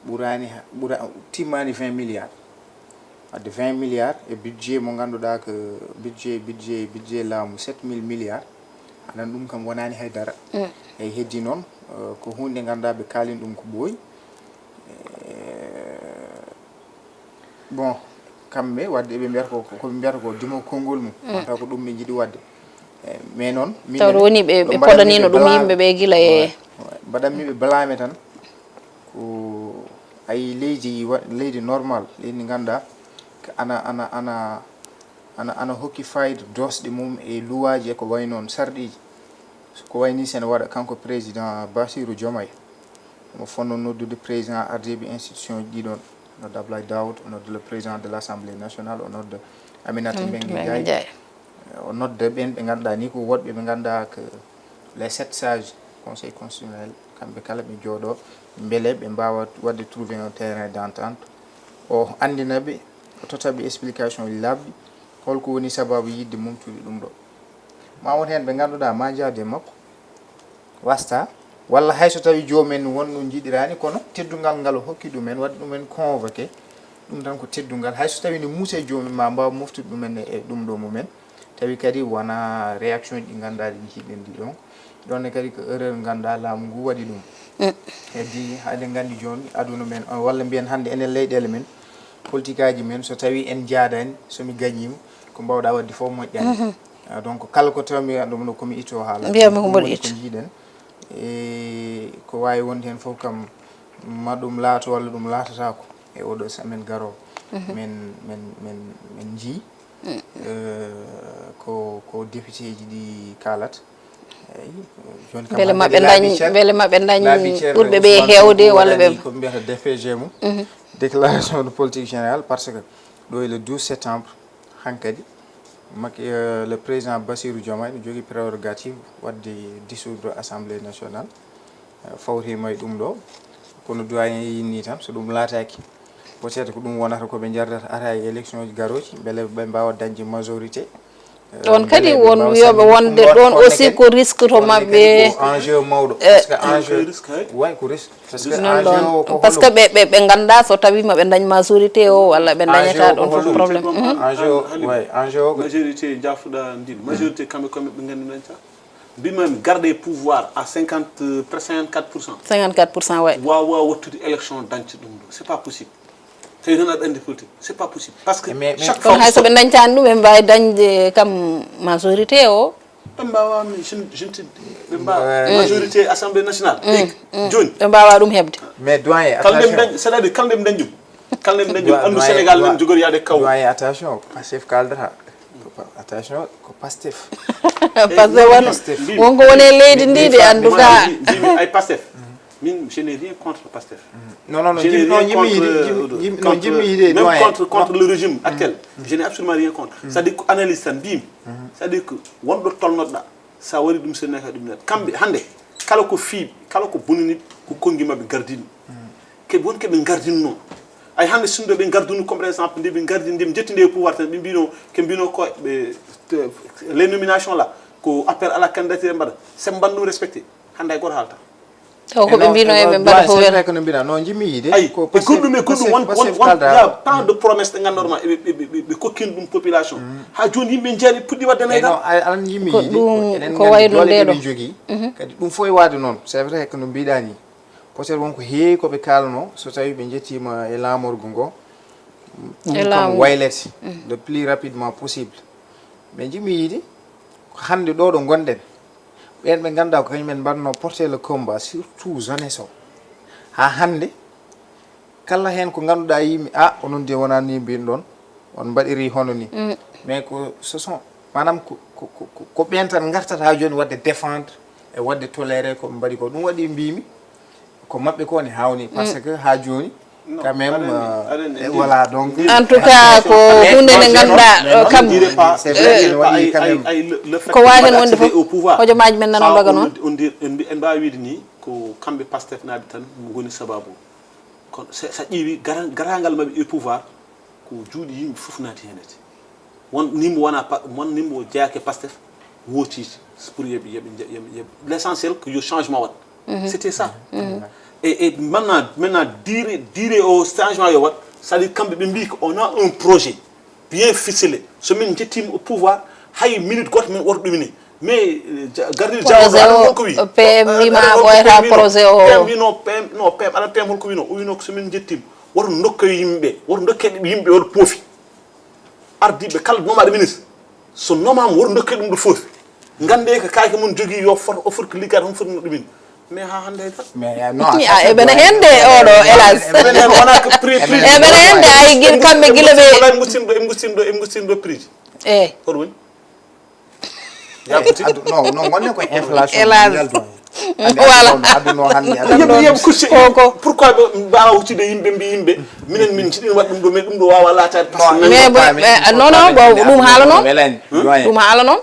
ɓura timmani 20 milliards wadde 20 milliards e budget mo ganduɗa ko budget laamu 7000 milliards anan ɗum kam wonani haydara eyyi heddi noon ko hunde ganduɗa ɓe kalin ɗum ko ɓooyi bon kamɓe wadde ɓe mbiyata koɓe mbiyata ko dimo konngol mum taw ko ɗum ɓe jiiɗi wadde mais noon taw woni ɓe poɗanino ɗum yimɓeɓe guila e mbaɗanmi ɓe blâme tan ko ayi leydi normal leydi ganduɗa ana hokki fayida dosɗe mum e luwaji e ko way noon sarɗiji ko wayni sene waɗa kanko président Bassirou Diomaye omo fonno noddude président ardeɓe institution ji ɗiɗon nodde Abdoulaye Daoud o nodde le président de l'Assemblée nationale o nodde Aminata Mbengue Ndiaye o nodde ɓen ɓe ganduɗa ni ko woɗɓe ɓe ganduɗa que les 7 sages conseil constitutionnel kamɓe kala ɓe jooɗo beele ɓe mbawa wadde trouver un terrain d'entente o andinaɓe o totaɓe explication ji labɗi holko woni sababu yidde mumtude ɗum ɗo ma won hen ɓe ganduɗa ma jaade makko wasta walla hayso tawi joomen wonno jiiɗirani kono teddungal ngal hokki ɗumen waɗi ɗumen convoqué ɗum tan ko teddungal hayso tawi ne muuse joomen ma mbawa moftude ɗumen e ɗum ɗo mumen tawi kadi wona réaction ɗi ganduɗa ɗi hiɗen ɗi ɗon ɗonne kadi ko erreur ganduɗa laamu ngu waɗi ɗum heddi haɗen gandi joni aduna men walla mbiyen hande enen leyɗele men politique aji men so tawi en jaadani somi gañima ko mbawɗa wadde fof moƴƴani donc kala ko tawmi ɗum ɗo komi itto haala mbiyami ko mboɗo itto ko jiiɗen e ko wawi wonde hen fof kam ma ɗum laato walla ɗum laatatako e oɗo semaine garo men jii ko député ji ɗi kalat beele maɓe dañ ɓurɓe ɓe hewde walla ɓe ko mbiyata DPG mum déclaration de politique générale parce que ɗo e le 12 septembre hankkadi le président Bassirou Diomaye ɗo jogui prérogative wadde dissoudre assemblée nationale fawtima e ɗum ɗo kono doyen yinni tan so ɗum laataki peut être ko ɗum wonata koɓe jardata ata e élection ji garoji beele ɓe mbawa dañde majorité ɗon kadi won wiyoɓe wonde ɗon aussi ko risque to mabɓe enjeu mawɗo parce que enjeu way ko risque parce que enjeu ko par ce que ɓe ganda so tawima ɓe dañ majorité o walla ɓe dañata ɗon fof probléme enjeu way enjeu majorité jaffuɗa ndin majorité kamɓe koɓe ɓe gandi men ta mbimami garde pouvoir à 54%. 54% way wawa wattude élection dañca ɗum ɗo c'est pas possible tawi noon aɗa andi politique c'est pas possible parce que chaque fois hay soɓe dañtani ɗum ɓe mbawi dañde kam majorité o ɓe mbawami jeune ɓe mbawa majorité assemblée nationale joni ɓe mbawa ɗum hebde mais doyen kalde dañ c'est à dire kalde dañ ɗum kalde dañ ɗum andu sénégal men jogori yaade kaw doyen attention Pastef kaldata attention ko Pastef Pastef wonko woni leydi ndi de en tout cas ay Pastef min je n'ai rien contre Pastef non même contre le régime actuel je n'ai absolument rien contre c'est-à-dire ko analyse tan mbimi c'est-à-dire que wonɗo tolnoɗa sa wari ɗum senaka ɗum net kamɓe hande kala ko fiiɓe kala ko bonaniɓe ko konngui mabɓe gardini keɓe won keɓe gardinno ay hande sunɗo ɓe gardunu comme par exemple nde ɓe gardini nde ɓe jettinde e pouvoir tan ɓe mbino ke mbino ko les nominations là ko appel à la candidature mbaɗa se mban ɗum respecté hande hay goto haalta taw ko ɓe mbino eɓe mbaɗa ko wela ko no mbina non jimmi yide ko goɗɗum e goɗɗum won ya tant de promesse ɗe ganduɗa ma ɓe kokkini ɗum population ha joni yimɓe jeeri puɗɗi wadde naydal alan jimmi yide ko wayno ndeɗo ɓe jogui kadi ɗum fof e wade noon c'est vrai que no mbiɗa ni peut être wonko heewi koɓe kalno so tawi ɓe jettima e laamorgo ngo ɗum kam waylete le plus rapidement possible mais jimmi yide ko hande ɗo ɗo gonɗen ɓen ɓe ganduɗa ko kañumen mbanno porter le combat surtout jeunesse o ha hande kala hen ko ganduɗa yimɓe onon de wona ni mbin ɗon on mbaɗiri hono ni mais ko ce sont manam ko ɓen tan gartata ha joni wadde défendre e wadde toléré ko ɓe mbaɗi ko ɗum waɗi mbimi ko mabɓe ko ne hawni par ce que ha joni quand même voilà donc en tout cas ko hunde nde ganduɗa kam ko wawi hen wonde fof hojomaji men nan mbaga noon en mbawi wiide ni ko kamɓe Pastef naaɓe tan goni sababu kono sa ƴeewi garagal mabɓe e pouvoir ko juuɗe yimɓe fof naati henete won nimmo wona won nimmo jeeyake Pastef wootiji pour yeɓe l' essentiel que yo changement wat c'était ça et maintenant dire au changement yo wat c'est à dire kamɓe ɓe mbi ko on a un projet bien ficelé so min jettima au pouvoir hay minute goto min woto ɗumine mais gardir jawo holko wi PM wima ɓoyata projet o PM wi non PM aɗa PM holko wino o wino ko somin jettima woto dokkoye yimɓeɓe woto dokkeɗe yimɓe woto poofi ardiɓe kala nomaɗo ministre so nomama woto dokke ɗum ɗo foofi gande ko kaake mum jogui yo fota o foti ko liggade homo foti no ɗumin mais ha hande tan eɓene hende oɗo hélas wona ko prix eɓene hende ay guil kamɓe guila ɓe e gustinɗo prix ji eyyi hoɗo woni non gonne koye inflation hélas voilà aduno hande koko pourquoi ɓe mbawa huccude yimɓe mbi yimɓe minen min jiɗin waɗ ɗum ɗo mais ɗum ɗo wawa latade mais non non bon ɗum haala noon ɗum haala noon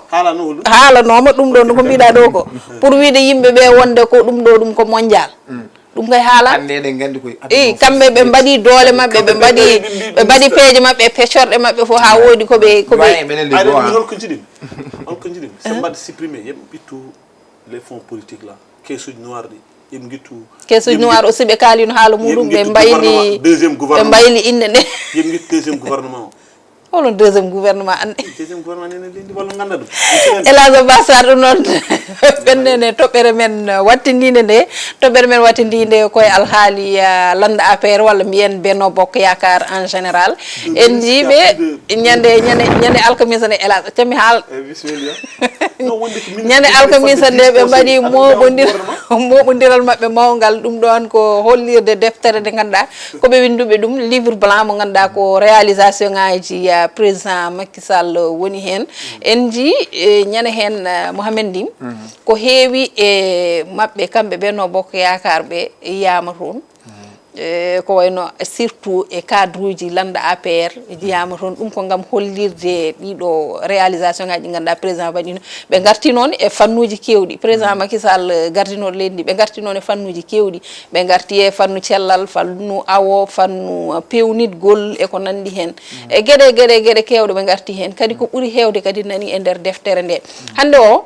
haalanoma ɗum ɗo ko mbiɗa ɗo ko pour wiide yimɓe ɓe wonde ko ɗum ɗo ɗum ko mondial ɗum kay haala kamɓe ɓe mbaɗi doole mabɓe ɓe mbaɗi peeje mabɓe peccorɗe mabɓe fof ha woodi koɓe holko jiɗin so mbaɗa supprimé yeɓe ɓittu les fonds politiques là caisse uji noir ɗi yim gittu keso noir aussi be kalino haala mudum be mbayli deuxième gouvernement be mbayli inde ne yim gittu deuxième gouvernement holon deuxième gouvernement ande deuxième gouvernement nene lendi walla nganda dum elazo basar dum non fennene toɓɓere men wattindinde nde toɓɓere men wattindinde koye alhaali landa APR walla mbiyen Benno Bokk Yakar en général en jiiɓe ñande alkamisa nde elazo cami haal bismillah ñande alkamisa nde ɓe mbaɗi moɓodiral maɓɓe mawgal ɗum ɗon ko hollirde deftere nde ganduɗa koɓe winduɓe ɗum livre blanc mo ganduɗa ko réalisation ngaji président Macky Sall woni hen en ji ñane hen Mohamed Ndim ko heewi e maɓɓe kamɓe Benno Bokk Yakar ɓe yiyama toon ko wayno surtout e cadre uji landa APR jiyama toon ɗum ko gam hollirde ɗiɗo réalisation ngaji ɗi ganduɗa président waɗino ɓe garti noon e fannuji kewɗi président Macky Sall gardinoɗo leydi ndi ɓe garti noon e fannuji kewɗi ɓe garti e fannu cellal fannu awo fannu pewnitgol e ko nandi hen e gueɗe kewɗe ɓe garti hen kadi ko ɓuuri hewde kadi nani e nder deftere nde hande o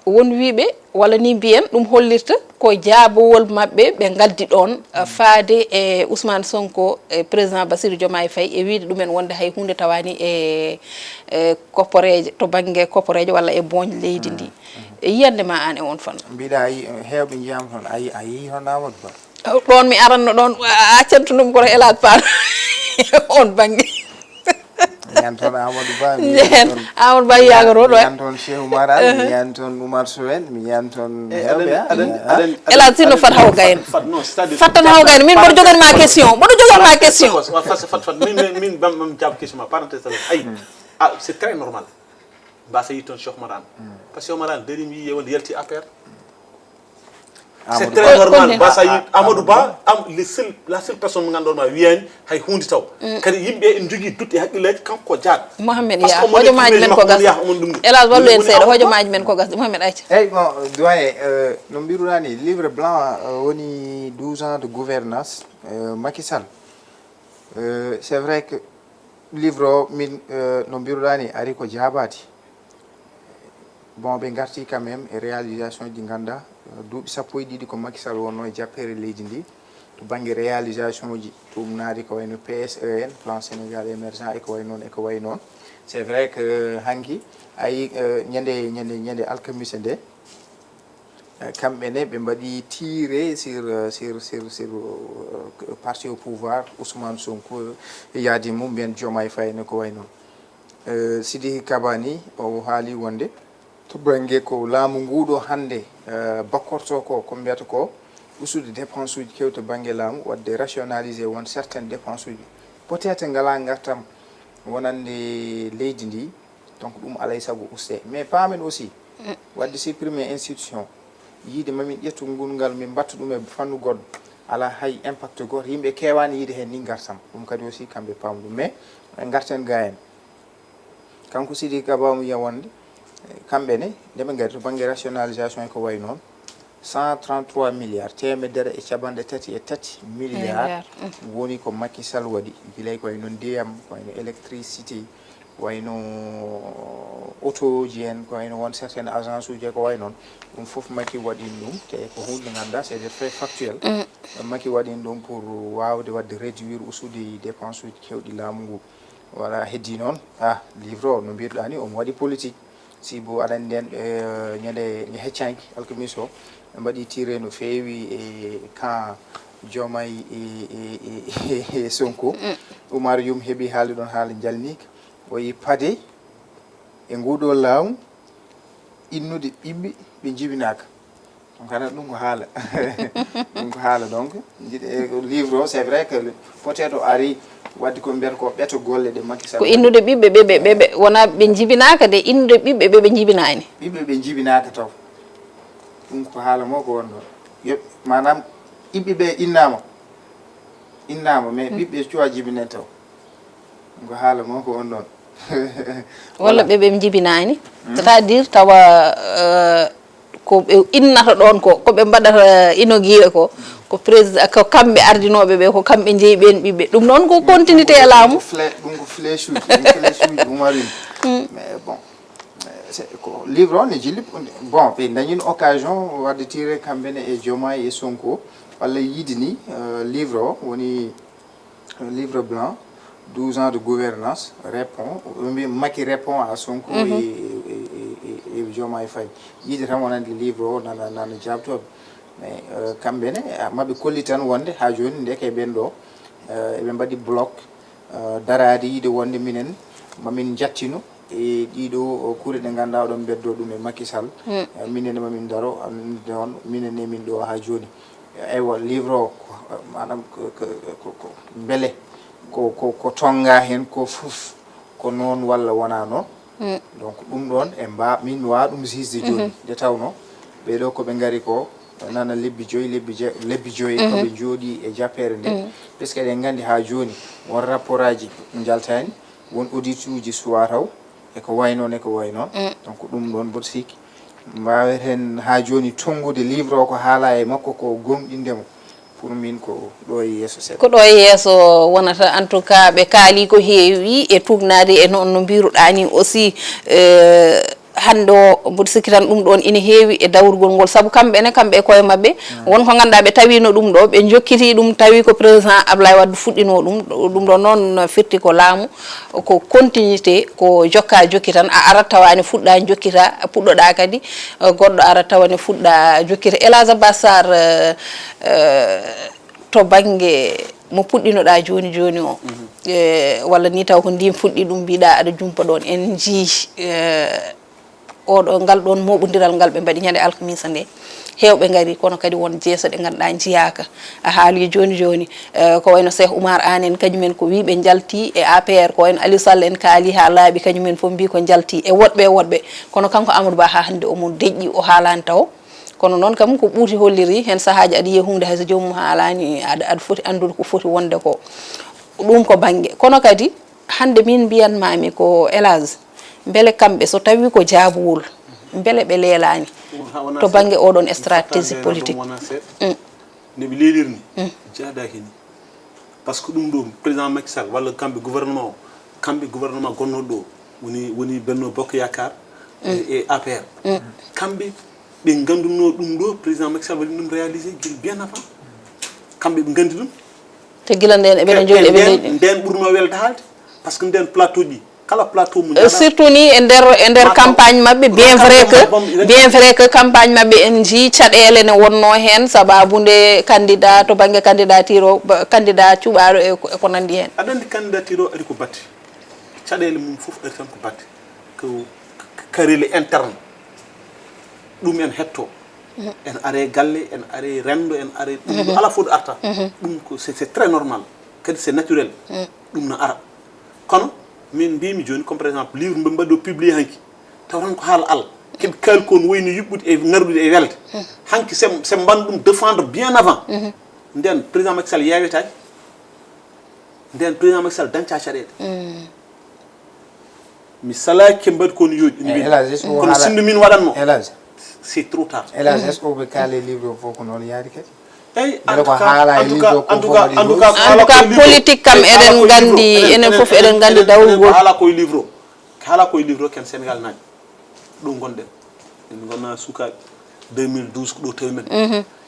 won wiɓe walla ni mbiyen ɗum hollirta ko jaabowol maɓɓe ɓe gaddi ɗon faade e Ousmane Sonko e président Bassirou Diomaye Faye e wiide ɗumen wonde hay hunde tawani e kopporeje to banggue kopporeje walla e boñe leydi ndi yiyande ma an e on fannu mbiɗa ayi hewɓe jiyama toon a yii hono Amadou Ba ɗon mi aranno ɗon accantu ɗum koto Elhadj Fall on banggue yan toon Amadou Ba Amadou Ba yiyagoro ɗo yan toon Cheikh Oumar Anne mi yan toon Oumar Sow en mi yan toon hewɓe Elhadj sinno fat haw gayen fattan haw gayen min mboɗo joganma question fat min bam jab question ma parenthèse ay c'est très normal mbasa yi toon Cheikh Oumar Anne parce que Cheikh Oumar Anne darim yi wonde yalti APR c'est très normal basa yi Amadou Ba la seule personne mo ganduɗon ma wiyani hay hunde taw kadi yimɓe en jogui dutte haqqillaji kanko jaat Mohamed ya hojomaji men ko gas Elhadj wallu en seeɗa hojomaji men ko gas Mohamed ayca eyyi bon doyen no mbiruɗa ni livre blanc woni 12 ans de gouvernance Macky Sall c'est vrai que livre o min no mbiruɗa ni ari ko jabati bon ɓe garti quand même e réalisation ji ganda duuɓi sappo e ɗiɗi ko Macky Sall wonno e jappere leydi ndi to banggue réalisation ji ɗum naari ko wayno PSE en plan Sénégal émergent e ko way noon e ko way noon c'est vrai que hanki ayi ñande alkamisa nde kamɓe ne ɓe mbaɗi tiré sur parti au pouvoir Ousmane Sonko yaadi mum mbiyen Diomaye Faye ne ko way noon Sidiki Kaba ni o haali wonde to banggue ko laamu nguɗo hande bakkorto ko mbiyata ko usude dépense uji kewte banggue laamu wadde rationalisé won certaines dépense uji peut être ngala gartam wonande leydi ndi donc ɗum alay saago uste mais paamen aussi wadde supprimer institution yiide mamin ƴettu ngulngal min mbatta ɗum e fannu goɗɗo ala hay impact goto yimɓe kewani yiide hen ni gartam ɗum kadi aussi kamɓe paam ɗum mais garten ga en kanko Sidiki Kaba mo wiya wonde kamɓe ne nde ɓe gari to banggue rationalisation ko way noon 133 milliards temedere e caɓanɗe tati e tati milliards woni ko Macky Sall waɗi guilay ko way noon ndiyam ko wayno électricité wayno auto ji en ko wayno won certaine agence uji ko way noon ɗum foof Macky waɗin ɗum te ko hunde ganduɗa c'est des faits factuels Macky waɗin ɗum pour wawde wadde réduire usude dépense uji kewɗi laamu ngu voilà heddi noon livre o no mbiruɗa ni omo waɗi politique si bo aɗa andi nden ñande heccanki alkamis o ɓe mbaɗi tiré no feewi e camp Diomaye e Sonko Oumar Youm heeɓi haalde ɗon haala jalnika o yi paade e nguɗo laamu innude ɓiɓɓe ɓe jibinaka donc aɗa ɗum ko haala ɗum ko haala donc jiɗe livre o c'est vrai que peut être o ari wadde ko mbiyata ko ɓeeto golle ɗe Macky Sall ko innude ɓiɓɓe ɓeɓe wona ɓe jibinaka de innude ɓiɓɓe ɓeɓe jibinani ɓiɓɓe ɓe jibinaka taw ɗum ko haala mo ko wonɗon yo manam ɓiɓɓe ɓe innama mais ɓiɓɓe cuwa jibinen taw ɗum ko haala mo ko wonɗon walla ɓeɓe jibinani c'est à dire tawa ko ɓe innata ɗon ko ɓe mbaɗata inauguré ko président ko kamɓe ardinoɓe ɓe ko kamɓe jeeyi ɓen ɓiɓɓe ɗum noon ko continuité e laamu ɗum ko flèche uji Oumar Youm mais bon livre on e jilli bon ɓe dañin occasion wadde tiré kamɓene e Diomaye e Sonko walla yiide ni livre o woni livre blanc 12 ans de gouvernance répond Macky répond à Sonko et Diomaye Faye yiide tan wonande livre o nana jabtoɓe mais kamɓene maɓe kolli tan wonde ha joni ndeke ɓen ɗo eɓe mbaɗi bloc darade yiide wonde minen mamin jattino e ɗiɗo kuure ɗe ganduɗa oɗon beddo ɗum e Macky Sall minen mamin daro on minen e min ɗo ha joni eywa livre o manam ko beele ko tonga hen ko fof ko noon walla wona noon donc ɗum ɗon e min mi wawa ɗum jisde joni nde tawno ɓeɗo koɓe gari ko nana lebbi joyyi koɓe jooɗi e jappere nde puisque eɗen gandi ha joni won rapport aji jaltani won audit uji suwa taw eko way noon donc ɗum ɗon mboɗo sikki mbaweten ha joni tongude livre o ko haala e makko ko gomɗindemo pour min ko ɗo e yesso seeɗa ko ɗo e yesso wonata en tout cas ɓe kaali ko heewi e tugnade e noon no mbiruɗani aussi hande o mboɗo sikki tan ɗum ɗon ina heewi e dawrugol ngol saabu kamɓene kamɓe e koye mabɓe wonko ganduɗa ɓe tawino ɗum ɗo ɓe jokkiti ɗum tawi ko président Ablaye Wade fuɗɗino ɗum ɗo noon firti ko laamu ko continuité ko jokka jokki tan a arat tawani fuɗɗa jokkita puɗɗoɗa kadi goɗɗo arat tawani fuɗɗa jokkita Elhadj Abbas Sarr to banggue mo puɗɗinoɗa joni o walla ni taw ko ndin fuɗɗi ɗum mbiɗa aɗa jumpa ɗon en jii oɗo ngal ɗon moɓodiral ngal ɓe mbaɗi ñande alkamisa nde hewɓe gari kono kadi won jeeso ɗe ganduɗa jiyaka a haali joni ko wayno Cheikh Oumar Anne en kañumen ko wi ɓe jalti e APR ko wayno Aliou Sall en kaali ha laaɓi kañumen fof mbi ko jalti e woɗɓe kono kanko Amadou Ba ha hande omo deƴƴi o haalani taw kono noon kam ko ɓuuti holliri hen sahaji aɗa yiya hunde hayso jomum haalani aɗa foti andude ko foti wonde ko ɗum ko banggue kono kadi hande min mbiyanmami ko Elhadj beele kamɓe so tawi ko jaabuwol beele ɓe leelani to banggue oɗon stratégie politique ne ɓe leelirni jaadaki ni par ce que ɗum ɗo président Macky Sall walla kamɓe gouvernement gonnoɗo ɗo woni Benno Bokk Yakar e APR kamɓe ɓe ganduno ɗum ɗo président Macky Sall waɗi ɗum réalisé guila bien avant kamɓe ɓe gandi ɗum te guila nden eɓene jooɗi eɓe nden ɓurno welde haalde par ce que nden plateau ɗi kala plateau mo surtout ni e nder campagne mabɓe bien vrai que campagne mabɓe en jii caɗele ne wonno hen sababude candidat to banggue candidature o candidat cuɓaɗo e ko nandi hen aɗa andi candidature o ari ko batte caɗele mum foof ari tan ko batte ko karele interne ɗum en hetto en are galle en are rendo en are ɗum ala fof ɗo arta ɗum ko c'est très normal kadi c'est naturel ɗum no ara kono min mbimi joni comme par exemple livre mbe mbaɗo publié hanki taw tan ko haala Allah keɓe kaali ko no wayno yuɓɓude e ngarude e welde hanki se mbanno ɗum défendre bien avant nden président Macky Sall yawetaki nden président Macky Sall dañca caɗele mi salaki mbaɗi kono yooɗi kono sinno min waɗanno c'est trop tard Elhadj est ce que ɓe kaali livre o fof ko noon yaari kadi eyi en tout cas politique kam eɗen gandi enen foof eɗen gandi dawrugol haala koye livre o ken Sénégal naaji ɗo gonɗen en gonna sukaɓe 2012 ko ɗo tawi men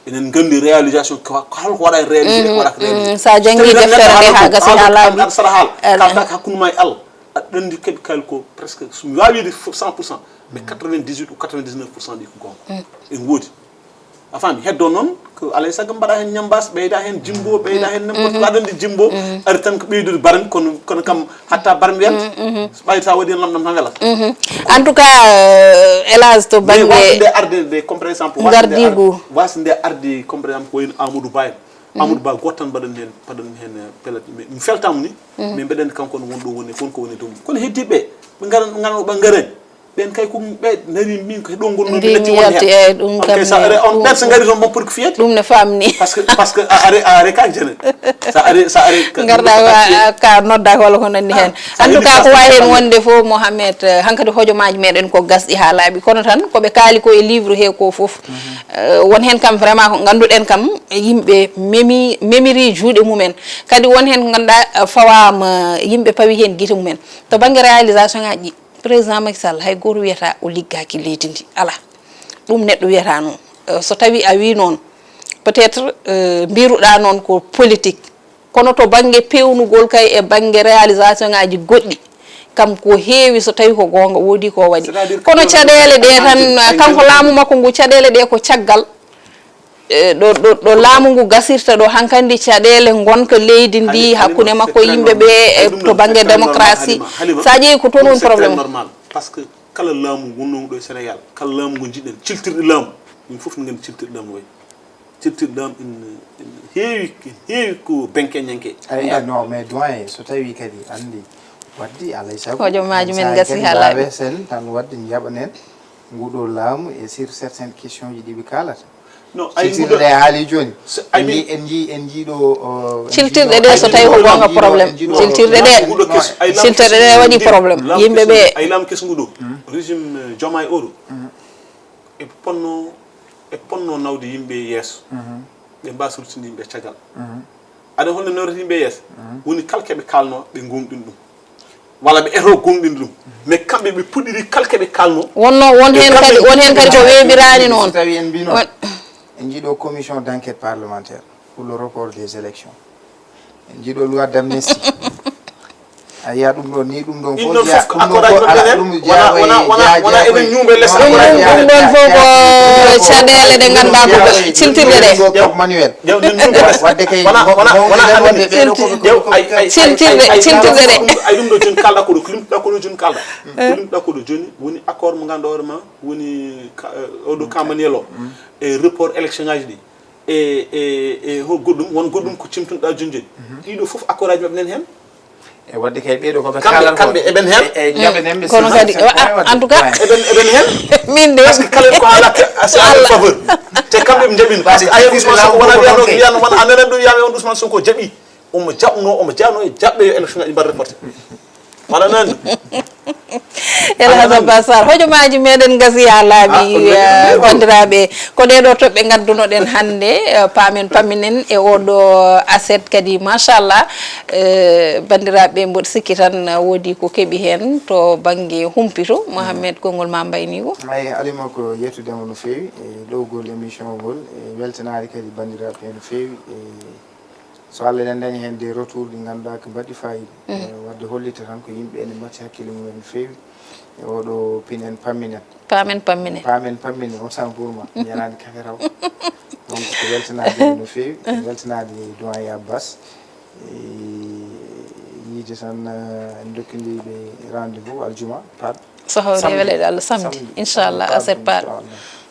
enen gandi réalisation holko waɗa e réalisé e waɗaka réalisé sa jangui deftere nde ha gasi ha laaɓi aɗa saɗa haala kalɗaka hakkude ma e Allah aɗa andi keɓe kaali ko presque somi wawi wiide 100% mais 98 ou 99% ɗi ko gonga en woodi a faami heddo noon ko alay saago mbaɗa hen ñambas ɓeyda hen jimbo ɓeyda hen n'importe ko aɗa andi jimbo ari tan ko ɓeydude barmi kono kam hatta barmi welde ɓayde sa waɗi hen lamɗam tan welata en tout cas Elhadj to banggue wasde arde de comme par exemple gardigu wasde arde comme par exemple ko wayno Amadou Ba en Amadou Ba goto tan mbaɗan hen pelet mi feltamo ni mais mbeɗen kanko no wonɗo woni wonko woni dow kono heddiɓe ɓe garani ɓen kay ko ɓe nari min ko ɗo gonno mi letti wonde hen ɗum kam sa are on ɓen so gari toon bon pour ko fiyete ɗum ne famni parce que a are ka jene sa are garɗa ka nodda walla ko nandi hen en tout cas ko wawi hen wonde fo Mohamed hankkadi hojomaji meɗen ko gasɗi ha laaɓi kono tan koɓe kaali ko e livre he ko foof won hen kam vraiment ko ganduɗen kam yimɓe memiri juuɗe mumen kadi won hen ko ganduɗa fawama yimɓe pawi hen guite mumen to banggue réalisation ngaji président Macky Sall hay goto wiyata o liggaki leydi ndi ala ɗum neɗɗo wiyata noon so tawi a wi noon peut être mbiruɗa noon ko politique kono to banggue pewnugol kay e banggue réalisation ngaji goɗɗi kam ko heewi so tawi ko gonga woodi ko waɗi kono caɗele ɗe tan kanko laamu makko ngu caɗele ɗe ko caggal ɗo laamu ngu gasirta ɗo hankandi caɗele gonka leydi ndi hakkude makko yimɓeɓe to banggue démocratie sa ƴeewi ko toon woni probléme normal par ce que kala laamu wonnomu ɗo e Sénégal kala laamu ngu jiɗɗen ciltirɗe laamu min foof no gandi ciltirɗe laamu way ciltirɗe laamu heewi ko benke ñanke non mais doyen so tawi kadi andi waddi alay sago hojomaji men gasi ha laaɓi sel tan wadde jaɓanen nguɗo laamu et sur certaines questions ji ɗiɓe kalata non ciltirɗe ɗe haali joni en jiiɗo ciltirɗe ɗe so tawi ko gonga probléme ciltirɗe ɗe waɗi probléme yimɓeɓe ay laamu kesngu ɗo régime Diomaye oɗo e ponno nawde yimɓe yeeso ɓe mbasa ruttinde yimɓe caggal aɗa holno nawrata yimɓe yeeso woni kala keɓe kalno ɓe gomɗin ɗum walla ɓe eto gomɗin ɗum mais kamɓe ɓe puɗɗiri kala keɓe kalno won hen kadi ko weɓirani noon tawi en mbino en jiiɗo commission d' enquête parlementaire pour le report des élections en jiiɗo loi d' amnesty a yiya ɗum ɗo ni ɗum ɗon fof wona eɗen ñuumbe less ɗum ɗon fof ko caɗele ɗe ganduɗa ko ciltirɗe ɗe manuel wadde kay ciltirɗe ɗe ay ɗum ɗo joni kalɗa koɗo ko limtuɗa koɗo joni kalɗa ko limtuɗa koɗo joni woni accord mo ganduɗa hoorema woni oɗo campaniel o e report élection ngaji ɗi e ho goɗɗum won goɗɗum ko cimtunoɗa joni joni ɗiɗo foof accord aji mabɓe nen hen e wadde kay ɓeeɗo koɓe kamɓe eɓen hen e jaɓanemɓe kono kadi en tout cas eɓen hen min de par ce que kala ko haala faveur te kamɓe ɓe jaɓino par ce que ayi Ousmane Sonko wona wiyano wona a nanani ɗo wiyama on Ousmane Sonko jaaɓi omo jaɓno e jaɓɓe yo élection ngaji mbaɗa reporté wala nani Elhadji Abbas Sarr hojomaji meɗen gasi ha laaɓi bandiraɓe ko ɗeɗo toɓɓe gaddunoɗen hannde paamen pamminen e oɗo aset kadi machallah bandiraɓe mboɗo sikki tan woodi ko keeɓi hen to banggue humpito Mouhamed konngol ma mbayni ko ay alima ko yettudema no fewi e ɗowgol émission ngol e weltanade kadi bandiraɓe no fewi so Allah eɗen dañi hen des retours ɗi ganduɗa ko mbaɗi fayida wadde hollita tan ko yimɓe ene mbatti hakkille mumen no fewi e oɗo pinen pamminen paamen pamminen on tan pour ma yanade kafe raw donc ko weltanade no fewi weltanade doyen Abbas yiide tan en dokkodiɓe rendez-vous aljuma paɗ sahawre weleɗe Allah samedi inchallah aset paɗ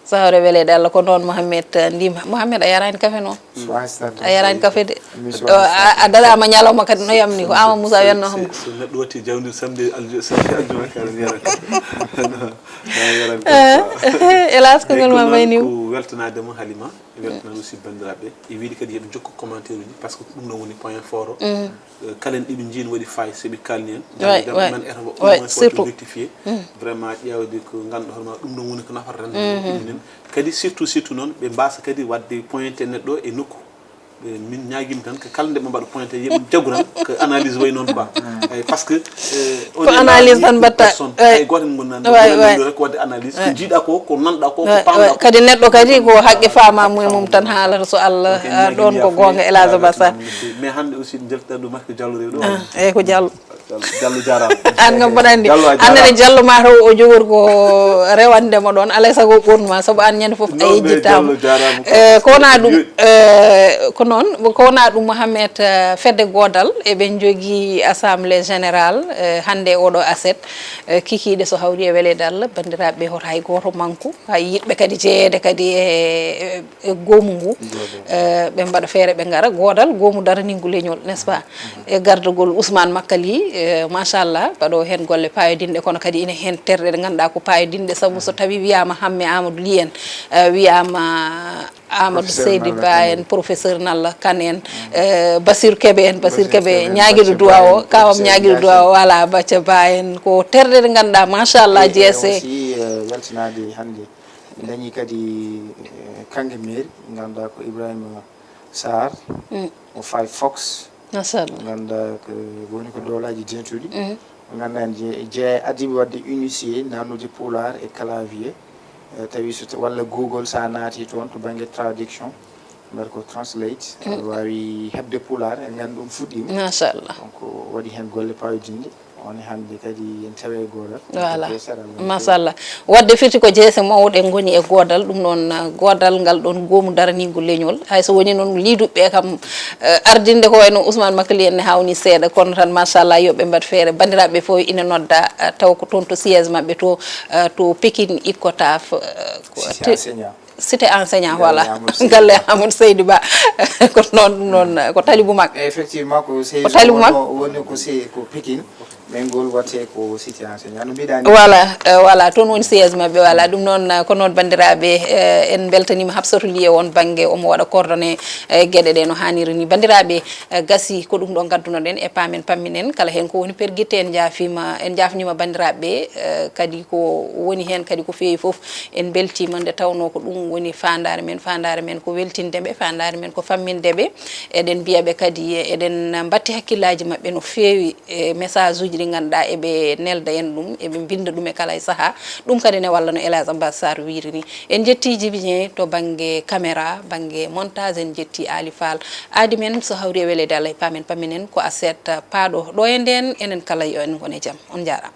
sahawre weleɗe Allah ko noon Mouhamed ndima Mouhamed a yarani kafe noon a yarani kafe de a daɗama ñalawma kadi no yamni ko Ama Moussa wiyatno ham so neɗɗo watti jawdir samedi aljuma kala hélas ko ngol ma mbayni ko weltanademo Halima weltanade aussi bandiraɓe e wiide kadi yooɓe jokko commentaire uji par ce que ɗum ɗon woni point fort o kala en ɗiɓe jiin waɗi fayi soɓe kalni hen men eto au moins surtout rectifié vraiment ƴewde ko ganduɗa hoorema ɗum ɗon woni ko nafata rende ɗuminen kadi surtout noon ɓe mbasa kadi wadde pointé neɗɗo e nokku min ñaguima tan ko kala nde ɓe mbaɗa pointé yooɓe jaggu tan ko analyse way noon quoi par ce que ko analyse tan mbatta ay goto gonnani rek wadde analyse ko jiiɗa ko nanɗa ko pamɗa kadi neɗɗo kadi ko haqqe famama mum tan haalata so Allah ɗon ko gonga Elhadji Abbas Sarr mais hande aussi jaltata ɗo makko Diallo rew ɗo eyyi ko Diallo Diallo jarama an kam mbaɗa andi annene Diallo ma taw o jogori ko rewandema ɗon alay saago ɓurnuma saabu an ñande foof a yejjittama ko wona ɗum ko noon ko wona ɗum Mouhamed fedde godal eɓen jogui assemblée générale hande oɗo aset kikiɗe so hawri e welede Allah bandiraɓe hoto hay goto manque hay yiɗɓe kadi jeeyede kadi e goomu ngu ɓe mbaɗa feere ɓe gara godal goomu daraningu leñol n'est ce pas e gardugol Ousmane Makali machallah mbaɗo hen golle payodinɗe kono kadi ina hen terɗe ɗe ganduɗa ko payodinɗe saabu so tawi wiyama Hamme Amadou Ly en wiyama Amadou Seydi Ba en professeur Nalla Kane en Basir Kebe ñaguiɗo duwa o kawam ñaguiɗo duwa o voilà Bathia Ba en ko terɗe ɗe ganduɗa machallah jeese aussi weltanade hande dañi kadi kangue maire ganduɗa ko Ibrahima Sarr o Faye Fox machallah ganduɗa ko woni ko dowlaji dentuɗi gandan je adibi wadde initié nanude pulaar e clavier tawi so walla google sa naati toon to banggue traduction mbar ko translate wawi hebde pulaar e ganda ɗum fuɗɗima machallah donc waɗi hen golle pawdinde on hande kadi en tawe godal voilà machallah wadde firti ko jeese mawɗe goni e godal ɗum noon godal ngal ɗon goomu daranigo leñol hayso woni noon liiduɓe kam ardinde ko wayno Ousmane Makali en ne hawni seeɗa kono tan machallah yoɓe mbad feere bandiraɓe fof ina nodda taw ko toon to siège mabɓe to Pikine Icotaf cité enseignant voilà galle Amadou Seydou Ba ko noon ɗum noon ko tali bu mag effectivement ko tali bu mag woni ko Pikine mais ngol watte ko cité enseignant no mbiɗani voilà toon woni siège mabɓe voilà ɗum noon ko noon bandiraɓe en beltanima Habsatou Ly on banggue omo waɗa coordonné gueɗe ɗe no hanniri ni bandiraɓe gasi ko ɗum ɗo gaddunoɗen e pamen pamminen kala hen ko woni perguitte en jafnima bandiraɓe kadi ko woni hen kadi ko feewi foof en beltima nde tawno ko ɗum woni fandare men ko weltindeɓe fandare men ko fammindeɓe eɗen mbiyaɓe kadi eɗen batti hakkillaji mabɓe no feewi message uji ɗi ganduɗa eɓe nelda en ɗum eɓe binda ɗum e kala e saaha ɗum kadi ne walla no Elage Abbas Sarr wiri ni en jetti Djiby Dieng to banggue caméra banggue montage en jetti Ali Fall aadi men so hawri e welede Allah e pamen pamminen ko aset paaɗo ɗo e nden enen kala yo en gone jaam on jarama